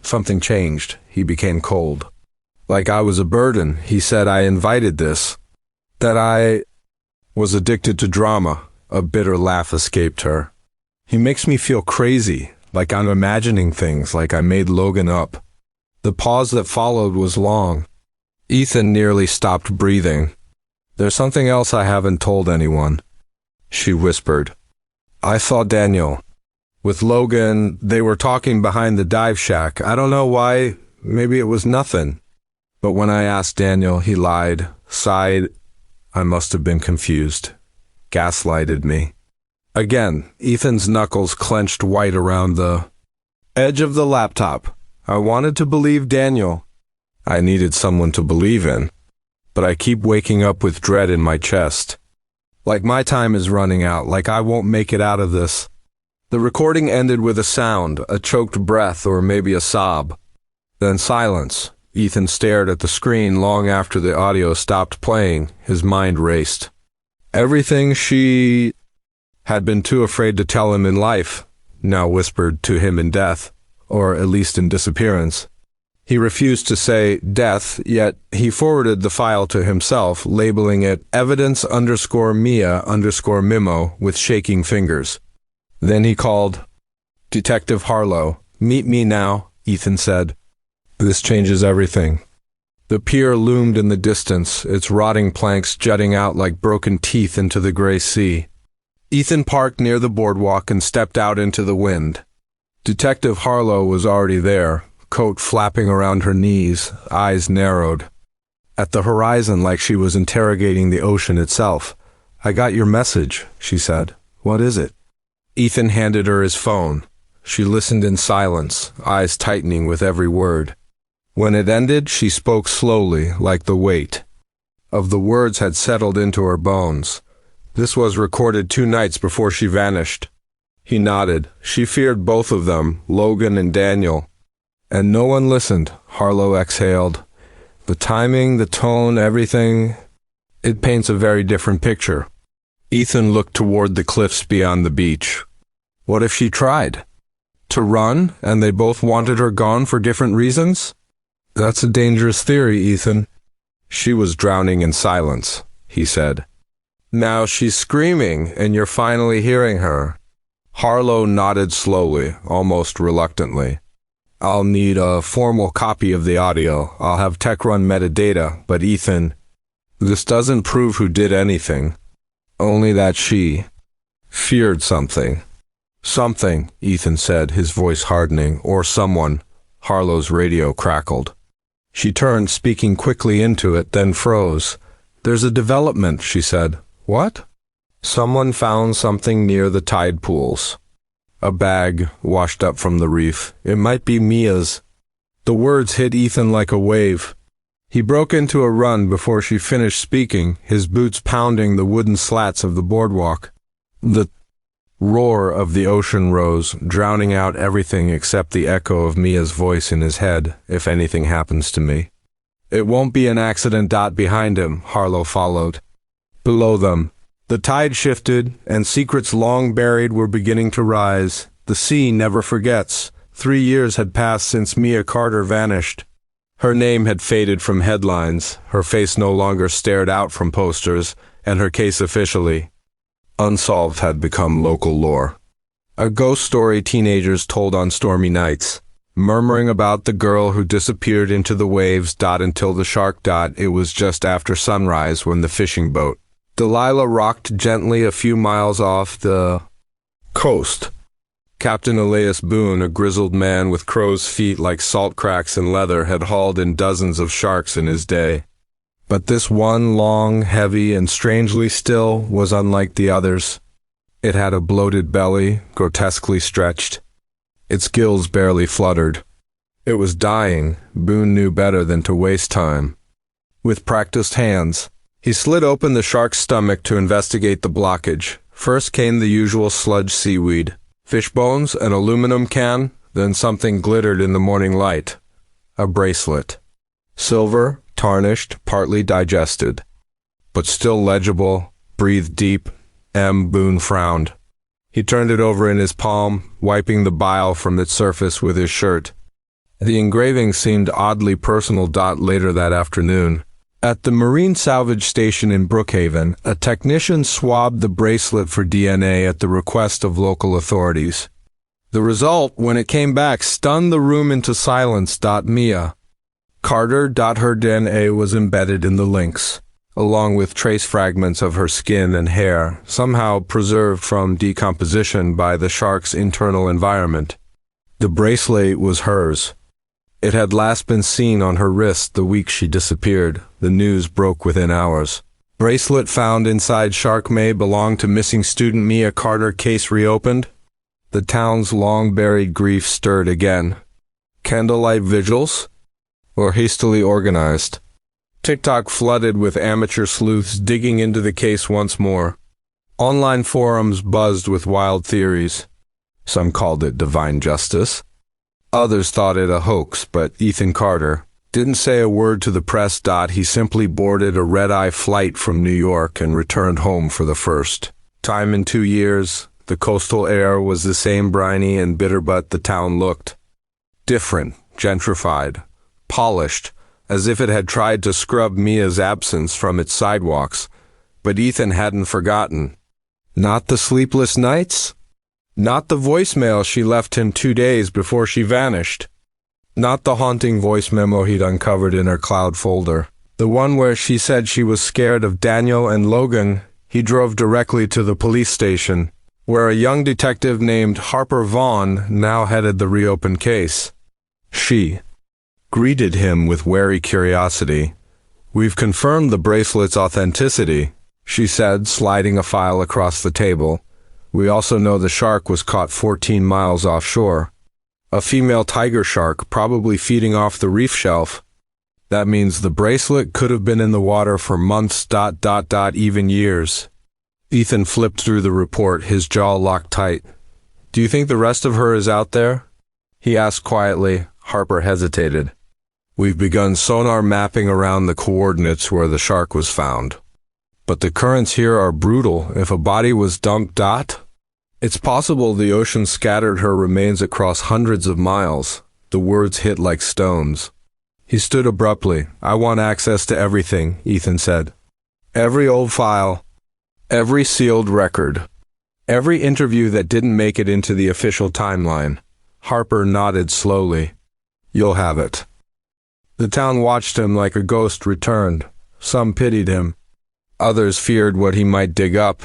something changed. He became cold. "Like I was a burden," he said. "I invited this. That I was addicted to drama." A bitter laugh escaped her. "He makes me feel crazy, like I'm imagining things, like I made Logan up." The pause that followed was long. Ethan nearly stopped breathing. "There's something else I haven't told anyone," she whispered. "I saw Daniel with Logan. They were talking behind the dive shack. I don't know why. Maybe it was nothing. But when I asked Daniel, he lied, sighed. I must have been confused. Gaslighted me." Again, Ethan's knuckles clenched white around the edge of the laptop. "I wanted to believe Daniel. I needed someone to believe in. But I keep waking up with dread in my chest. Like my time is running out, like I won't make it out of this." The recording ended with a sound, a choked breath, or maybe a sob. Then silence. Ethan stared at the screen long after the audio stopped playing. His mind raced. Everything she had been too afraid to tell him in life now whispered to him in death, or at least in disappearance. He refused to say death, yet he forwarded the file to himself, labeling it evidence_Mia_Mimo with shaking fingers. Then he called, "Detective Harlow, meet me now," Ethan said. "This changes everything." The pier loomed in the distance, its rotting planks jutting out like broken teeth into the gray sea. Ethan parked near the boardwalk and stepped out into the wind. Detective Harlow was already there, coat flapping around her knees, eyes narrowed. At the horizon like she was interrogating the ocean itself. "I got your message," she said. "What is it?" Ethan handed her his phone. She listened in silence, eyes tightening with every word. When it ended, she spoke slowly, like the weight of the words had settled into her bones. This was recorded 2 nights before she vanished. He nodded. She feared both of them, Logan and Daniel. And no one listened, Harlow exhaled. The timing, the tone, everything, it paints a very different picture. Ethan looked toward the cliffs beyond the beach. What if she tried to run, and they both wanted her gone for different reasons? That's a dangerous theory, Ethan. She was drowning in silence, he said. Now she's screaming, and you're finally hearing her. Harlow nodded slowly, almost reluctantly. I'll need a formal copy of the audio. I'll have tech run metadata, but Ethan, this doesn't prove who did anything. Only that she feared something. Something, Ethan said, his voice hardening, or someone. Harlow's radio crackled. She turned, speaking quickly into it, then froze. There's a development, she said. What? Someone found something near the tide pools. A bag washed up from the reef. It might be Mia's. The words hit Ethan like a wave. He broke into a run before she finished speaking, his boots pounding the wooden slats of the boardwalk. The roar of the ocean rose, drowning out everything except the echo of Mia's voice in his head, if anything happens to me. It won't be an accident. Behind him, Harlow followed. Below them, the tide shifted, and secrets long buried were beginning to rise. The sea never forgets. 3 years had passed since Mia Carter vanished. Her name had faded from headlines, her face no longer stared out from posters, and her case officially unsolved had become local lore. A ghost story teenagers told on stormy nights, murmuring about the girl who disappeared into the waves. Until the shark. It was just after sunrise when the fishing boat Delilah rocked gently a few miles off the coast. Captain Elias Boone, a grizzled man with crow's feet like salt cracks in leather, had hauled in dozens of sharks in his day. But this one, long, heavy, and strangely still, was unlike the others. It had a bloated belly, grotesquely stretched. Its gills barely fluttered. It was dying. Boone knew better than to waste time. With practiced hands, he slid open the shark's stomach to investigate the blockage. First came the usual sludge seaweed, fish bones, an aluminum can, then something glittered in the morning light. A bracelet. Silver, tarnished, partly digested, but still legible. Breathed deep. M. Boone frowned. He turned it over in his palm, wiping the bile from its surface with his shirt. The engraving seemed oddly personal. Later that afternoon, at the Marine Salvage Station in Brookhaven, a technician swabbed the bracelet for DNA at the request of local authorities. The result, when it came back, stunned the room into silence. Mia Carter. Her DNA was embedded in the links, along with trace fragments of her skin and hair, somehow preserved from decomposition by the shark's internal environment. The bracelet was hers. It had last been seen on her wrist the week she disappeared. The news broke within hours. Bracelet found inside shark may belonged to missing student Mia Carter. Case reopened. The town's long-buried grief stirred again. Candlelight vigils? Or hastily organized. TikTok flooded with amateur sleuths digging into the case once more. Online forums buzzed with wild theories. Some called it divine justice. Others thought it a hoax, but Ethan Carter didn't say a word to the press. He simply boarded a red-eye flight from New York and returned home for the first time in 2 years. The coastal air was the same briny and bitter, but the town looked different, gentrified. polished, as if it had tried to scrub Mia's absence from its sidewalks. But Ethan hadn't forgotten. Not the sleepless nights? Not the voicemail she left him 2 days before she vanished? Not the haunting voice memo he'd uncovered in her cloud folder? The one where she said she was scared of Daniel and Logan? He drove directly to the police station, where a young detective named Harper Vaughn now headed the reopened case. She greeted him with wary curiosity. "We've confirmed the bracelet's authenticity," she said, sliding a file across the table. "We also know the shark was caught 14 miles offshore. A female tiger shark, probably feeding off the reef shelf. That means the bracelet could have been in the water for months, even years." Ethan flipped through the report, his jaw locked tight. "Do you think the rest of her is out there?" he asked quietly. Harper hesitated. "We've begun sonar mapping around the coordinates where the shark was found. But the currents here are brutal. If a body was dumped, it's possible the ocean scattered her remains across hundreds of miles." The words hit like stones. He stood abruptly. "I want access to everything," Ethan said. "Every old file, every sealed record, every interview that didn't make it into the official timeline." Harper nodded slowly. "You'll have it." The town watched him like a ghost returned. Some pitied him. Others feared what he might dig up.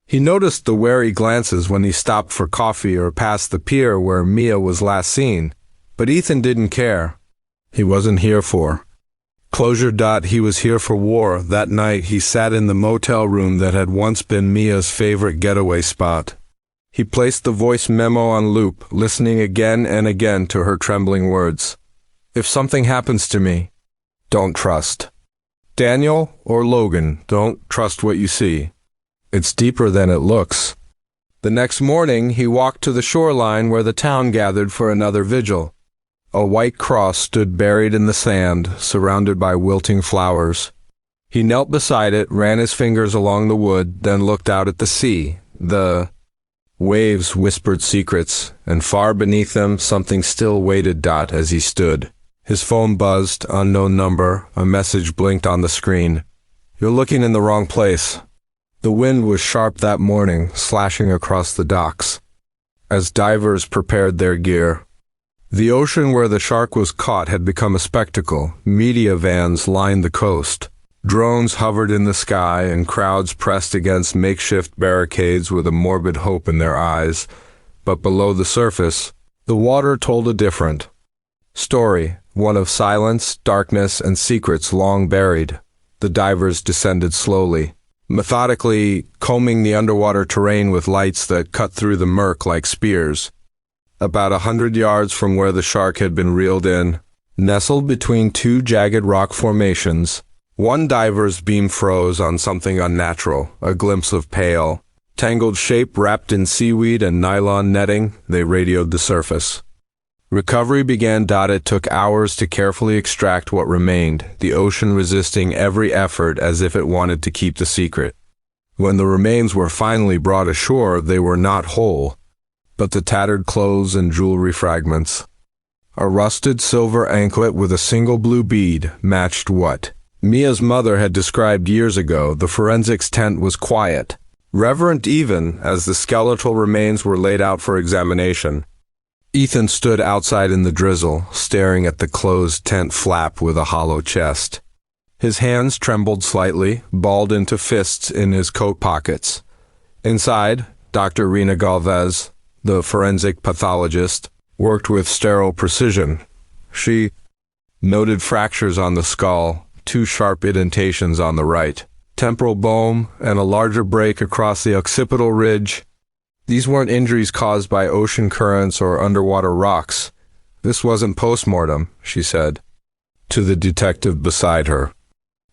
He noticed the wary glances when he stopped for coffee or passed the pier where Mia was last seen. But Ethan didn't care. He wasn't here for closure. He was here for war. That night he sat in the motel room that had once been Mia's favorite getaway spot. He placed the voice memo on loop, listening again and again to her trembling words. "If something happens to me, don't trust Daniel or Logan. Don't trust what you see. It's deeper than it looks." The next morning he walked to the shoreline where the town gathered for another vigil. A white cross stood buried in the sand, surrounded by wilting flowers. He knelt beside it, ran his fingers along the wood, then looked out at the sea. The waves whispered secrets, and far beneath them something still waited. As he stood, his phone buzzed, unknown number. A message blinked on the screen. "You're looking in the wrong place." The wind was sharp that morning, slashing across the docks as divers prepared their gear. The ocean where the shark was caught had become a spectacle. Media vans lined the coast. Drones hovered in the sky, and crowds pressed against makeshift barricades with a morbid hope in their eyes. But below the surface, the water told a different story, one of silence, darkness, and secrets long buried. The divers descended slowly, methodically combing the underwater terrain with lights that cut through the murk like spears. About 100 yards from where the shark had been reeled in, nestled between two jagged rock formations, one diver's beam froze on something unnatural, a glimpse of pale, tangled shape wrapped in seaweed and nylon netting. They radioed the surface. Recovery began. It took hours to carefully extract what remained, the ocean resisting every effort as if it wanted to keep the secret. When the remains were finally brought ashore, they were not whole, but the tattered clothes and jewelry fragments. A rusted silver anklet with a single blue bead matched what Mia's mother had described years ago. The forensics tent was quiet, reverent even as the skeletal remains were laid out for examination. Ethan stood outside in the drizzle, staring at the closed tent flap with a hollow chest. His hands trembled slightly, balled into fists in his coat pockets. Inside, Dr. Rena Galvez, the forensic pathologist, worked with sterile precision. She noted fractures on the skull, 2 sharp indentations on the right temporal bone, and a larger break across the occipital ridge. These weren't injuries caused by ocean currents or underwater rocks. This wasn't postmortem, she said, to the detective beside her.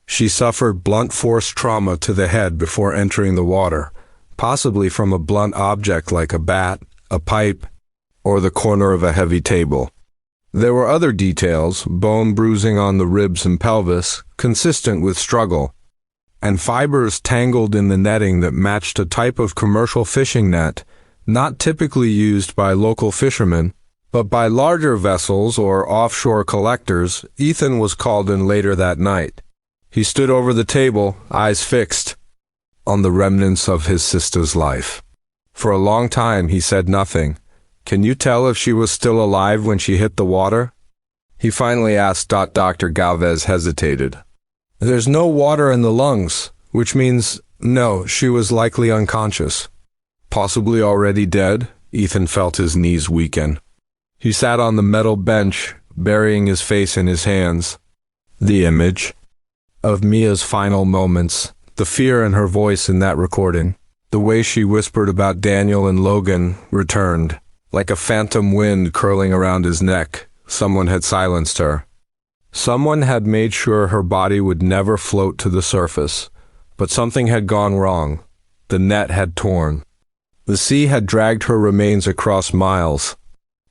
She suffered blunt force trauma to the head before entering the water, possibly from a blunt object like a bat, a pipe, or the corner of a heavy table. There were other details, bone bruising on the ribs and pelvis, consistent with struggle, and fibers tangled in the netting that matched a type of commercial fishing net, not typically used by local fishermen. But by larger vessels or offshore collectors, Ethan was called in later that night. He stood over the table, eyes fixed on the remnants of his sister's life. For a long time he said nothing. "Can you tell if she was still alive when she hit the water?" He finally asked. Dr. Galvez hesitated. "There's no water in the lungs, which means no, she was likely unconscious." Possibly already dead? Ethan felt his knees weaken. He sat on the metal bench, burying his face in his hands. The image of Mia's final moments, the fear in her voice in that recording, the way she whispered about Daniel and Logan, returned. Like a phantom wind curling around his neck, someone had silenced her. Someone had made sure her body would never float to the surface. But something had gone wrong. The net had torn. The sea had dragged her remains across miles.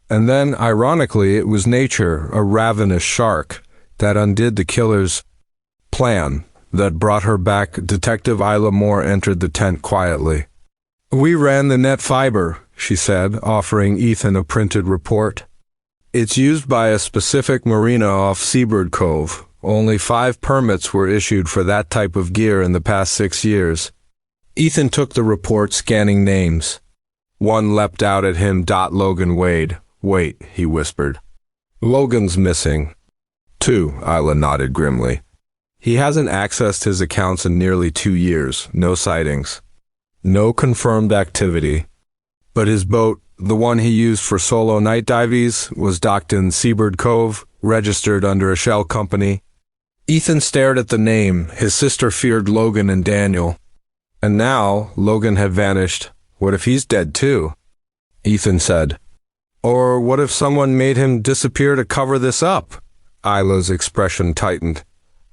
And then, ironically, it was nature, a ravenous shark, that undid the killer's plan, that brought her back. Detective Isla Moore entered the tent quietly. "We ran the net fiber," she said, offering Ethan a printed report. "It's used by a specific marina off Seabird Cove. Only 5 permits were issued for that type of gear in the past 6 years. Ethan took the report, scanning names. One leapt out at him. Logan Wade. "Wait," he whispered. "Logan's missing." "2," Isla nodded grimly. "He hasn't accessed his accounts in nearly 2 years. No sightings. No confirmed activity. But his boat, the one he used for solo night dives, was docked in Seabird Cove, registered under a shell company." Ethan stared at the name. His sister feared Logan and Daniel. And now, Logan had vanished. What if he's dead too? Ethan said. Or what if someone made him disappear to cover this up? Isla's expression tightened.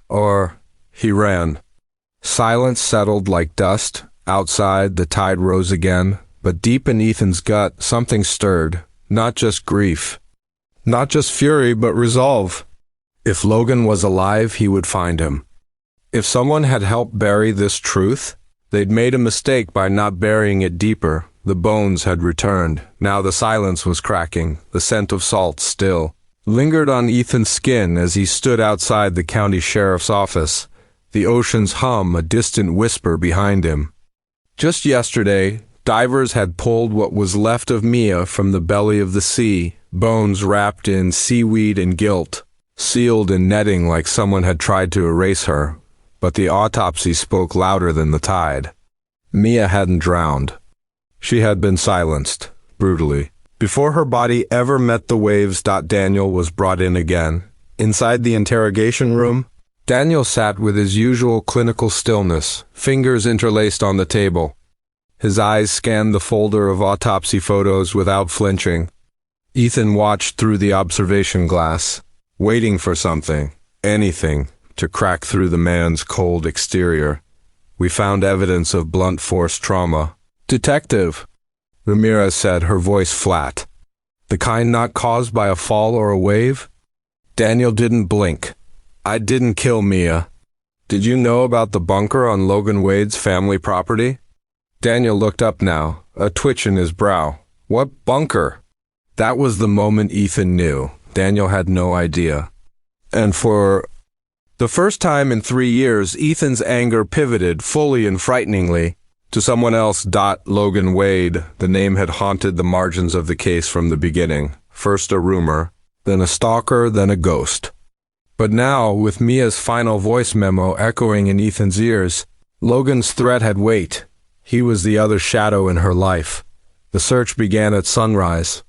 Or he ran. Silence settled like dust. Outside, the tide rose again. But deep in Ethan's gut, something stirred. Not just grief. Not just fury, but resolve. If Logan was alive, he would find him. If someone had helped bury this truth, they'd made a mistake by not burying it deeper. The bones had returned. Now the silence was cracking. The scent of salt still lingered on Ethan's skin as he stood outside the county sheriff's office. The ocean's hum, a distant whisper behind him. Just yesterday, divers had pulled what was left of Mia from the belly of the sea, bones wrapped in seaweed and gilt, sealed in netting like someone had tried to erase her. But the autopsy spoke louder than the tide. Mia hadn't drowned. She had been silenced, brutally. Before her body ever met the waves. Daniel was brought in again. Inside the interrogation room, Daniel sat with his usual clinical stillness, fingers interlaced on the table. His eyes scanned the folder of autopsy photos without flinching. Ethan watched through the observation glass, waiting for something, anything, to crack through the man's cold exterior. We found evidence of blunt force trauma. Detective, Ramirez said, her voice flat. The kind not caused by a fall or a wave? Daniel didn't blink. I didn't kill Mia. Did you know about the bunker on Logan Wade's family property? Daniel looked up now, a twitch in his brow. What bunker? That was the moment Ethan knew. Daniel had no idea. And for the first time in 3 years, Ethan's anger pivoted fully and frighteningly to someone else. Logan Wade. The name had haunted the margins of the case from the beginning. First a rumor, then a stalker, then a ghost. But now, with Mia's final voice memo echoing in Ethan's ears, Logan's threat had weight. He was the other shadow in her life. The search began at sunrise.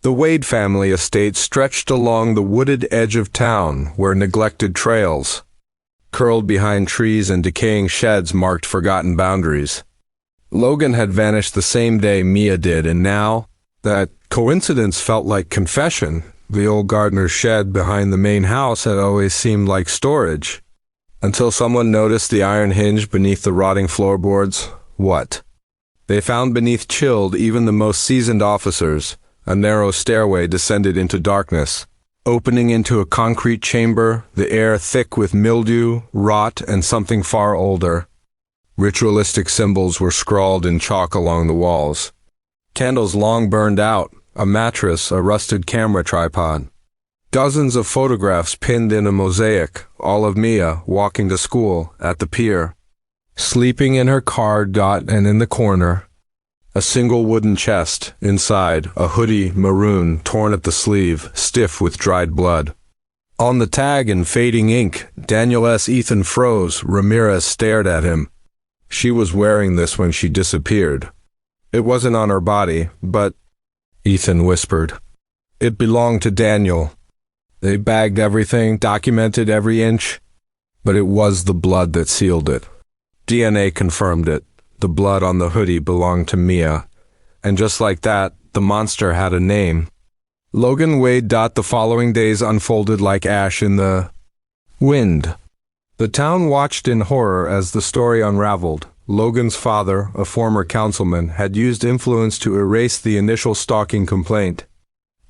The Wade family estate stretched along the wooded edge of town, where neglected trails, curled behind trees and decaying sheds, marked forgotten boundaries. Logan had vanished the same day Mia did, and now that coincidence felt like confession. The old gardener's shed behind the main house had always seemed like storage, until someone noticed the iron hinge beneath the rotting floorboards. What? They found beneath chilled even the most seasoned officers. A narrow stairway descended into darkness, opening into a concrete chamber, the air thick with mildew, rot, and something far older. Ritualistic symbols were scrawled in chalk along the walls. Candles long burned out, a mattress, a rusted camera tripod. Dozens of photographs pinned in a mosaic, all of Mia walking to school at the pier. Sleeping in her car, and in the corner, a single wooden chest, inside, a hoodie, maroon, torn at the sleeve, stiff with dried blood. On the tag in fading ink, Daniel S. Ethan froze. Ramirez stared at him. She was wearing this when she disappeared. It wasn't on her body, but, Ethan whispered, it belonged to Daniel. They bagged everything, documented every inch, but it was the blood that sealed it. DNA confirmed it. The blood on the hoodie belonged to Mia. And just like that, the monster had a name. Logan Wade. The following days unfolded like ash in the wind. The town watched in horror as the story unraveled. Logan's father, a former councilman, had used influence to erase the initial stalking complaint.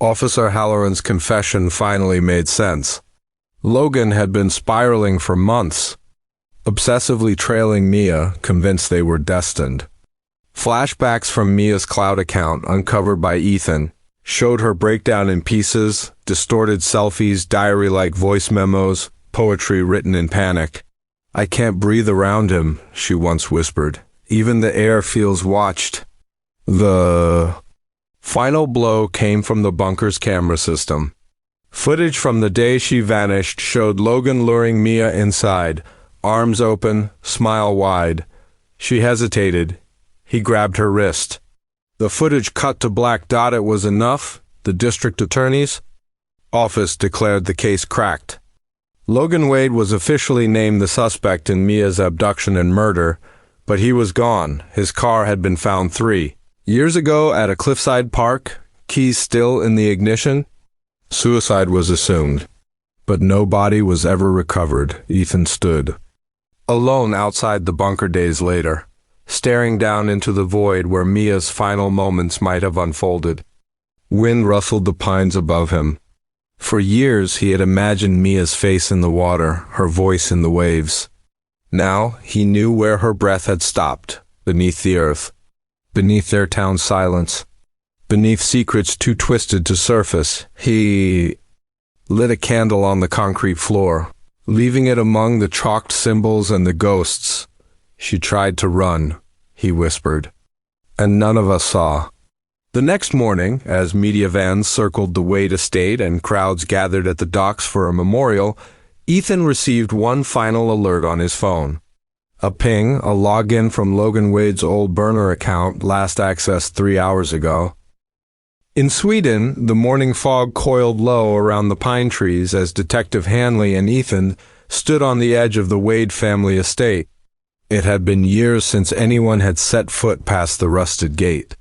Officer Halloran's confession finally made sense. Logan had been spiraling for months, obsessively trailing Mia, convinced they were destined. Flashbacks from Mia's cloud account, uncovered by Ethan, showed her breakdown in pieces, distorted selfies, diary-like voice memos, poetry written in panic. I can't breathe around him, she once whispered. Even the air feels watched. The final blow came from the bunker's camera system. Footage from the day she vanished showed Logan luring Mia inside, arms open, smile wide. She hesitated. He grabbed her wrist. The footage cut to black. It was enough. The district attorney's office declared the case cracked. Logan Wade was officially named the suspect in Mia's abduction and murder, but he was gone. His car had been found 3 years ago at a cliffside park, keys still in the ignition. Suicide was assumed, but no body was ever recovered. Ethan stood alone outside the bunker days later, staring down into the void where Mia's final moments might have unfolded. Wind rustled the pines above him. For years he had imagined Mia's face in the water, her voice in the waves. Now he knew where her breath had stopped, beneath the earth, beneath their town's silence, beneath secrets too twisted to surface. He lit a candle on the concrete floor, leaving it among the chalked symbols and the ghosts. She tried to run, he whispered, and none of us saw. The next morning, as media vans circled the Wade estate and crowds gathered at the docks for a memorial, Ethan received one final alert on his phone. A ping, a login from Logan Wade's old burner account, last accessed 3 hours ago. In Sweden, the morning fog coiled low around the pine trees as Detective Hanley and Ethan stood on the edge of the Wade family estate. It had been years since anyone had set foot past the rusted gate.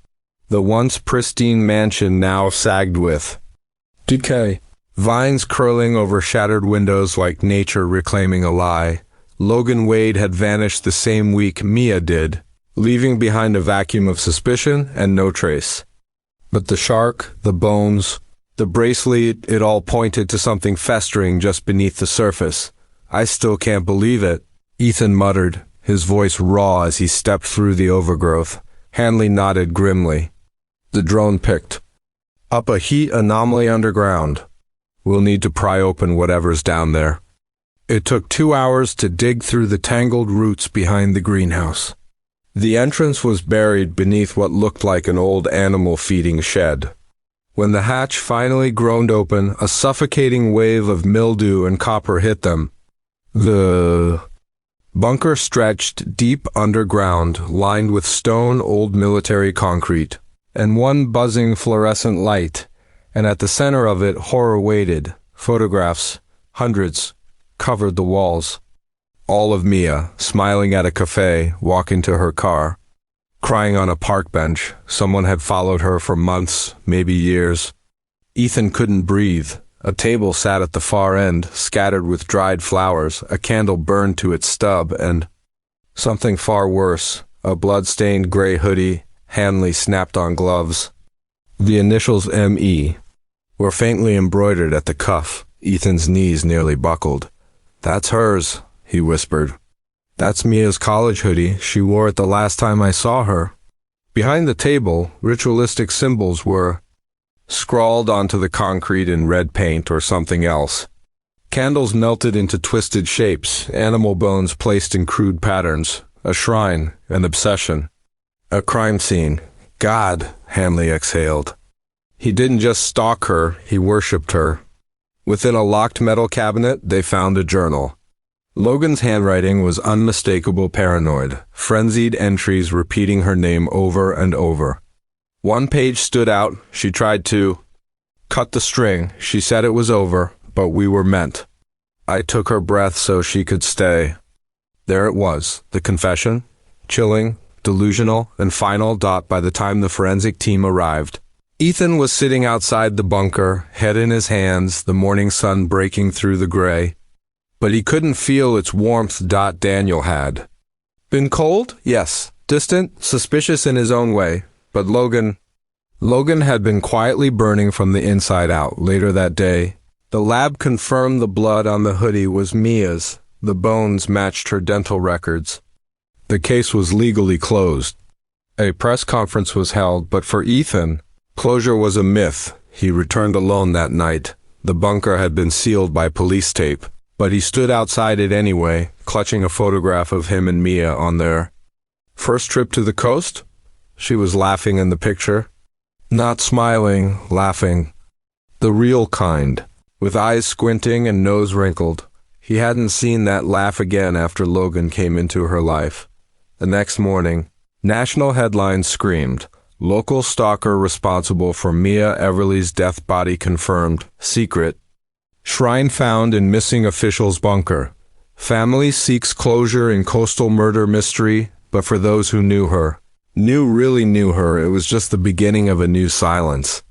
The once pristine mansion now sagged with decay, vines curling over shattered windows like nature reclaiming a lie. Logan Wade had vanished the same week Mia did, leaving behind a vacuum of suspicion and no trace. But the shark, the bones, the bracelet, it all pointed to something festering just beneath the surface. I still can't believe it, Ethan muttered, his voice raw as he stepped through the overgrowth. Hanley nodded grimly. The drone picked up a heat anomaly underground. We'll need to pry open whatever's down there. It took 2 hours to dig through the tangled roots behind the greenhouse. The entrance was buried beneath what looked like an old animal feeding shed. When the hatch finally groaned open, a suffocating wave of mildew and copper hit them. The bunker stretched deep underground, lined with stone, old military concrete, and one buzzing fluorescent light, and at the center of it horror waited. Photographs, hundreds, covered the walls. All of Mia, smiling at a cafe, walking to her car, crying on a park bench. Someone had followed her for months, maybe years. Ethan couldn't breathe. A table sat at the far end, scattered with dried flowers, a candle burned to its stub, and something far worse, a blood-stained gray hoodie. Hanley snapped on gloves. The initials M.E. were faintly embroidered at the cuff. Ethan's knees nearly buckled. That's hers, he whispered. That's Mia's college hoodie. She wore it the last time I saw her. Behind the table, ritualistic symbols were scrawled onto the concrete in red paint or something else. Candles melted into twisted shapes, animal bones placed in crude patterns, a shrine, an obsession. A crime scene. God, Hanley exhaled. He didn't just stalk her, he worshipped her. Within a locked metal cabinet, they found a journal. Logan's handwriting was unmistakable paranoid, frenzied entries repeating her name over and over. One page stood out. She tried to cut the string. She said it was over, but we were meant. I took her breath so she could stay. There it was, the confession, chilling, delusional, and final. By the time the forensic team arrived, Ethan was sitting outside the bunker, head in his hands, the morning sun breaking through the gray. But he couldn't feel its warmth. Daniel had. Been cold? Yes. Distant, suspicious in his own way. But Logan had been quietly burning from the inside out. Later that day, the lab confirmed the blood on the hoodie was Mia's. The bones matched her dental records. The case was legally closed. A press conference was held, but for Ethan, closure was a myth. He returned alone that night. The bunker had been sealed by police tape, but he stood outside it anyway, clutching a photograph of him and Mia on their first trip to the coast. She was laughing in the picture. Not smiling, laughing. The real kind, with eyes squinting and nose wrinkled. He hadn't seen that laugh again after Logan came into her life. The next morning, national headlines screamed, "Local stalker responsible for Mia Everly's death, body confirmed, secret. Shrine found in missing official's bunker. Family seeks closure in coastal murder mystery, but for those who knew her, really knew her, it was just the beginning of a new silence.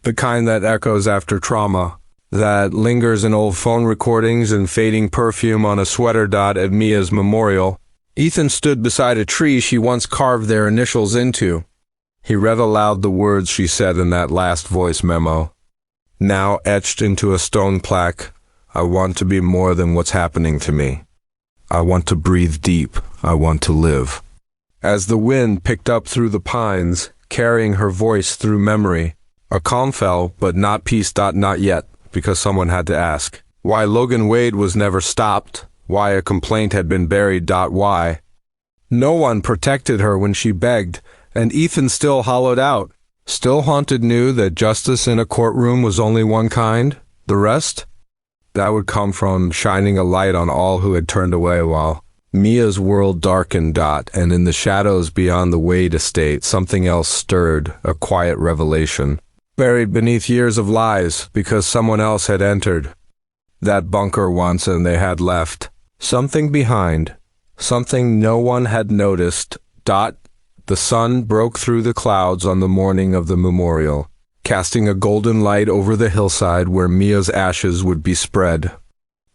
The kind that echoes after trauma, that lingers in old phone recordings and fading perfume on a sweater. At Mia's memorial, Ethan stood beside a tree she once carved their initials into. He read aloud the words she said in that last voice memo. Now etched into a stone plaque, I want to be more than what's happening to me. I want to breathe deep. I want to live. As the wind picked up through the pines, carrying her voice through memory, a calm fell, but not peace. Not yet, because someone had to ask. Why Logan Wade was never stopped, why a complaint had been buried. Why? No one protected her when she begged, and Ethan still hollowed out. Still haunted knew that justice in a courtroom was only one kind. The rest? That would come from shining a light on all who had turned away while Mia's world darkened. And in the shadows beyond the Wade estate, something else stirred, a quiet revelation. Buried beneath years of lies, because someone else had entered that bunker once and they had left. Something behind. Something no one had noticed. The sun broke through the clouds on the morning of the memorial, casting a golden light over the hillside where Mia's ashes would be spread.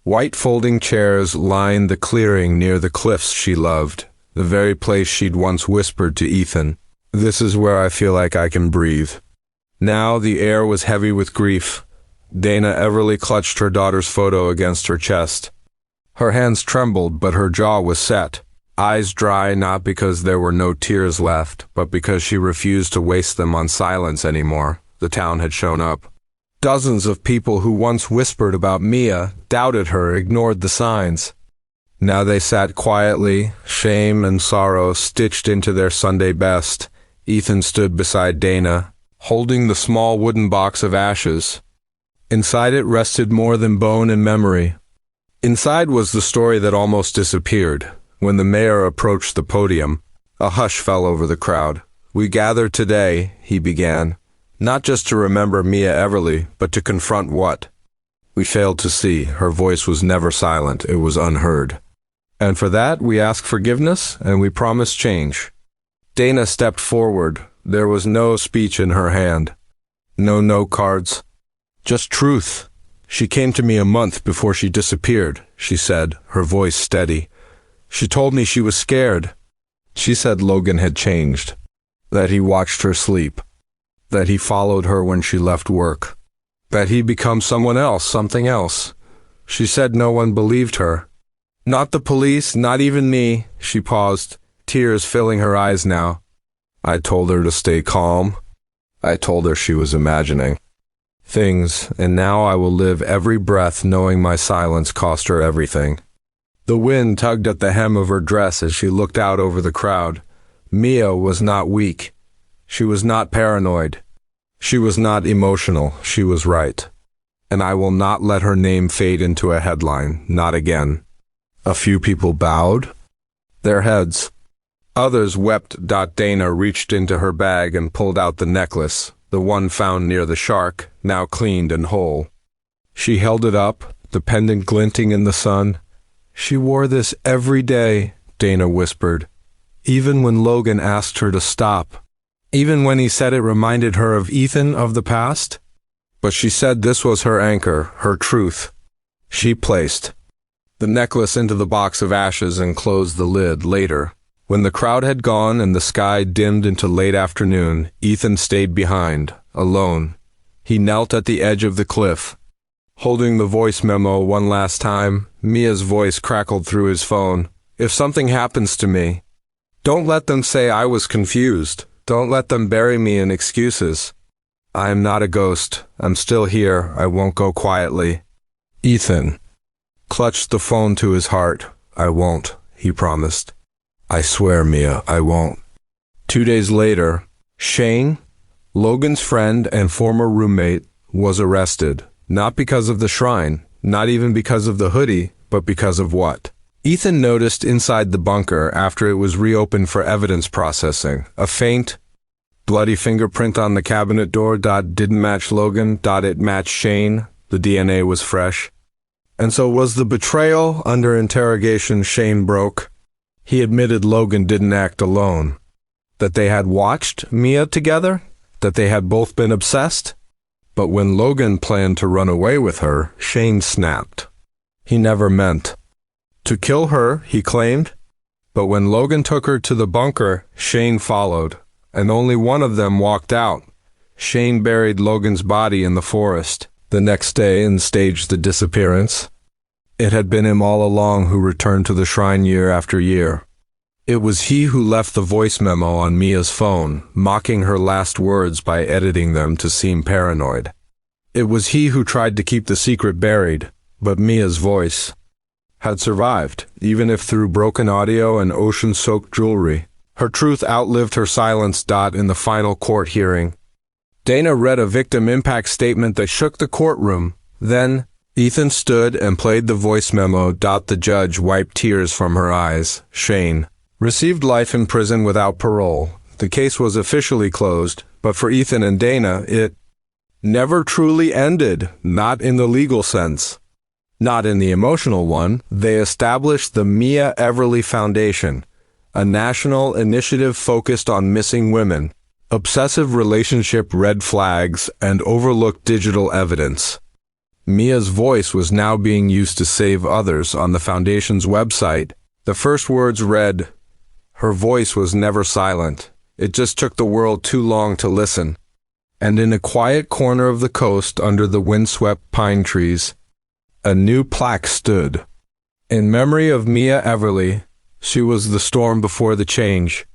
White folding chairs lined the clearing near the cliffs she loved, the very place she'd once whispered to Ethan, "This is where I feel like I can breathe." Now the air was heavy with grief. Dana Everly clutched her daughter's photo against her chest. Her hands trembled, but her jaw was set. Eyes dry, not because there were no tears left, but because she refused to waste them on silence anymore. The town had shown up. Dozens of people who once whispered about Mia, doubted her, ignored the signs. Now they sat quietly, shame and sorrow stitched into their Sunday best. Ethan stood beside Dana, holding the small wooden box of ashes. Inside it rested more than bone and memory. Inside was the story that almost disappeared. When the mayor approached the podium, a hush fell over the crowd. "We gather today," he began, "not just to remember Mia Everly, but to confront what we failed to see." Her voice was never silent, it was unheard. "And for that, we ask forgiveness, and we promise change." Dana stepped forward. There was no speech in her hand. No note cards. Just truth. "She came to me a month before she disappeared," she said, her voice steady. "She told me she was scared. She said Logan had changed, that he watched her sleep, that he followed her when she left work, that he'd become someone else, something else. She said no one believed her. Not the police, not even me." She paused, tears filling her eyes now. "I told her to stay calm. I told her she was imagining things, and now I will live every breath knowing my silence cost her everything. The wind tugged at the hem of her dress as she looked out over the crowd. Mia was not weak. She was not paranoid. She was not emotional. She was right. And I will not let her name fade into a headline, not again. A few people bowed their heads. Others wept. Dana reached into her bag and pulled out the necklace, the one found near the shark, now cleaned and whole. She held it up, the pendant glinting in the sun. She wore this every day, Dana whispered, even when Logan asked her to stop, even when he said it reminded her of Ethan of the past. But she said this was her anchor, her truth. She placed the necklace into the box of ashes and closed the lid. Later, when the crowd had gone and the sky dimmed into late afternoon, Ethan stayed behind, alone. He knelt at the edge of the cliff, holding the voice memo one last time. Mia's voice crackled through his phone. If something happens to me, don't let them say I was confused. Don't let them bury me in excuses. I am not a ghost. I'm still here. I won't go quietly. Ethan clutched the phone to his heart. I won't, he promised. I swear, Mia, I won't. 2 days later, Shane, Logan's friend and former roommate, was arrested. Not because of the shrine, not even because of the hoodie, but because of what? Ethan noticed inside the bunker after it was reopened for evidence processing. A faint, bloody fingerprint on the cabinet door. Didn't match Logan. It matched Shane. The DNA was fresh. And so was the betrayal. Under interrogation, Shane broke. He admitted Logan didn't act alone. That they had watched Mia together. That they had both been obsessed. But when Logan planned to run away with her, Shane snapped. He never meant to kill her, he claimed. But when Logan took her to the bunker, Shane followed, and only one of them walked out. Shane buried Logan's body in the forest the next day and staged the disappearance. It had been him all along who returned to the shrine year after year. It was he who left the voice memo on Mia's phone, mocking her last words by editing them to seem paranoid. It was he who tried to keep the secret buried, but Mia's voice had survived, even if through broken audio and ocean-soaked jewelry. Her truth outlived her silence. In the final court hearing, Dana read a victim impact statement that shook the courtroom. Then, Ethan stood and played the voice memo. The judge wiped tears from her eyes. Shane received life in prison without parole. The case was officially closed, but for Ethan and Dana, it never truly ended, not in the legal sense, not in the emotional one. They established the Mia Everly Foundation, a national initiative focused on missing women, obsessive relationship red flags, and overlooked digital evidence. Mia's voice was now being used to save others. On the foundation's website, the first words read, "Her voice was never silent. It just took the world too long to listen." And in a quiet corner of the coast under the windswept pine trees, a new plaque stood. In memory of Mia Everly, she was the storm before the change.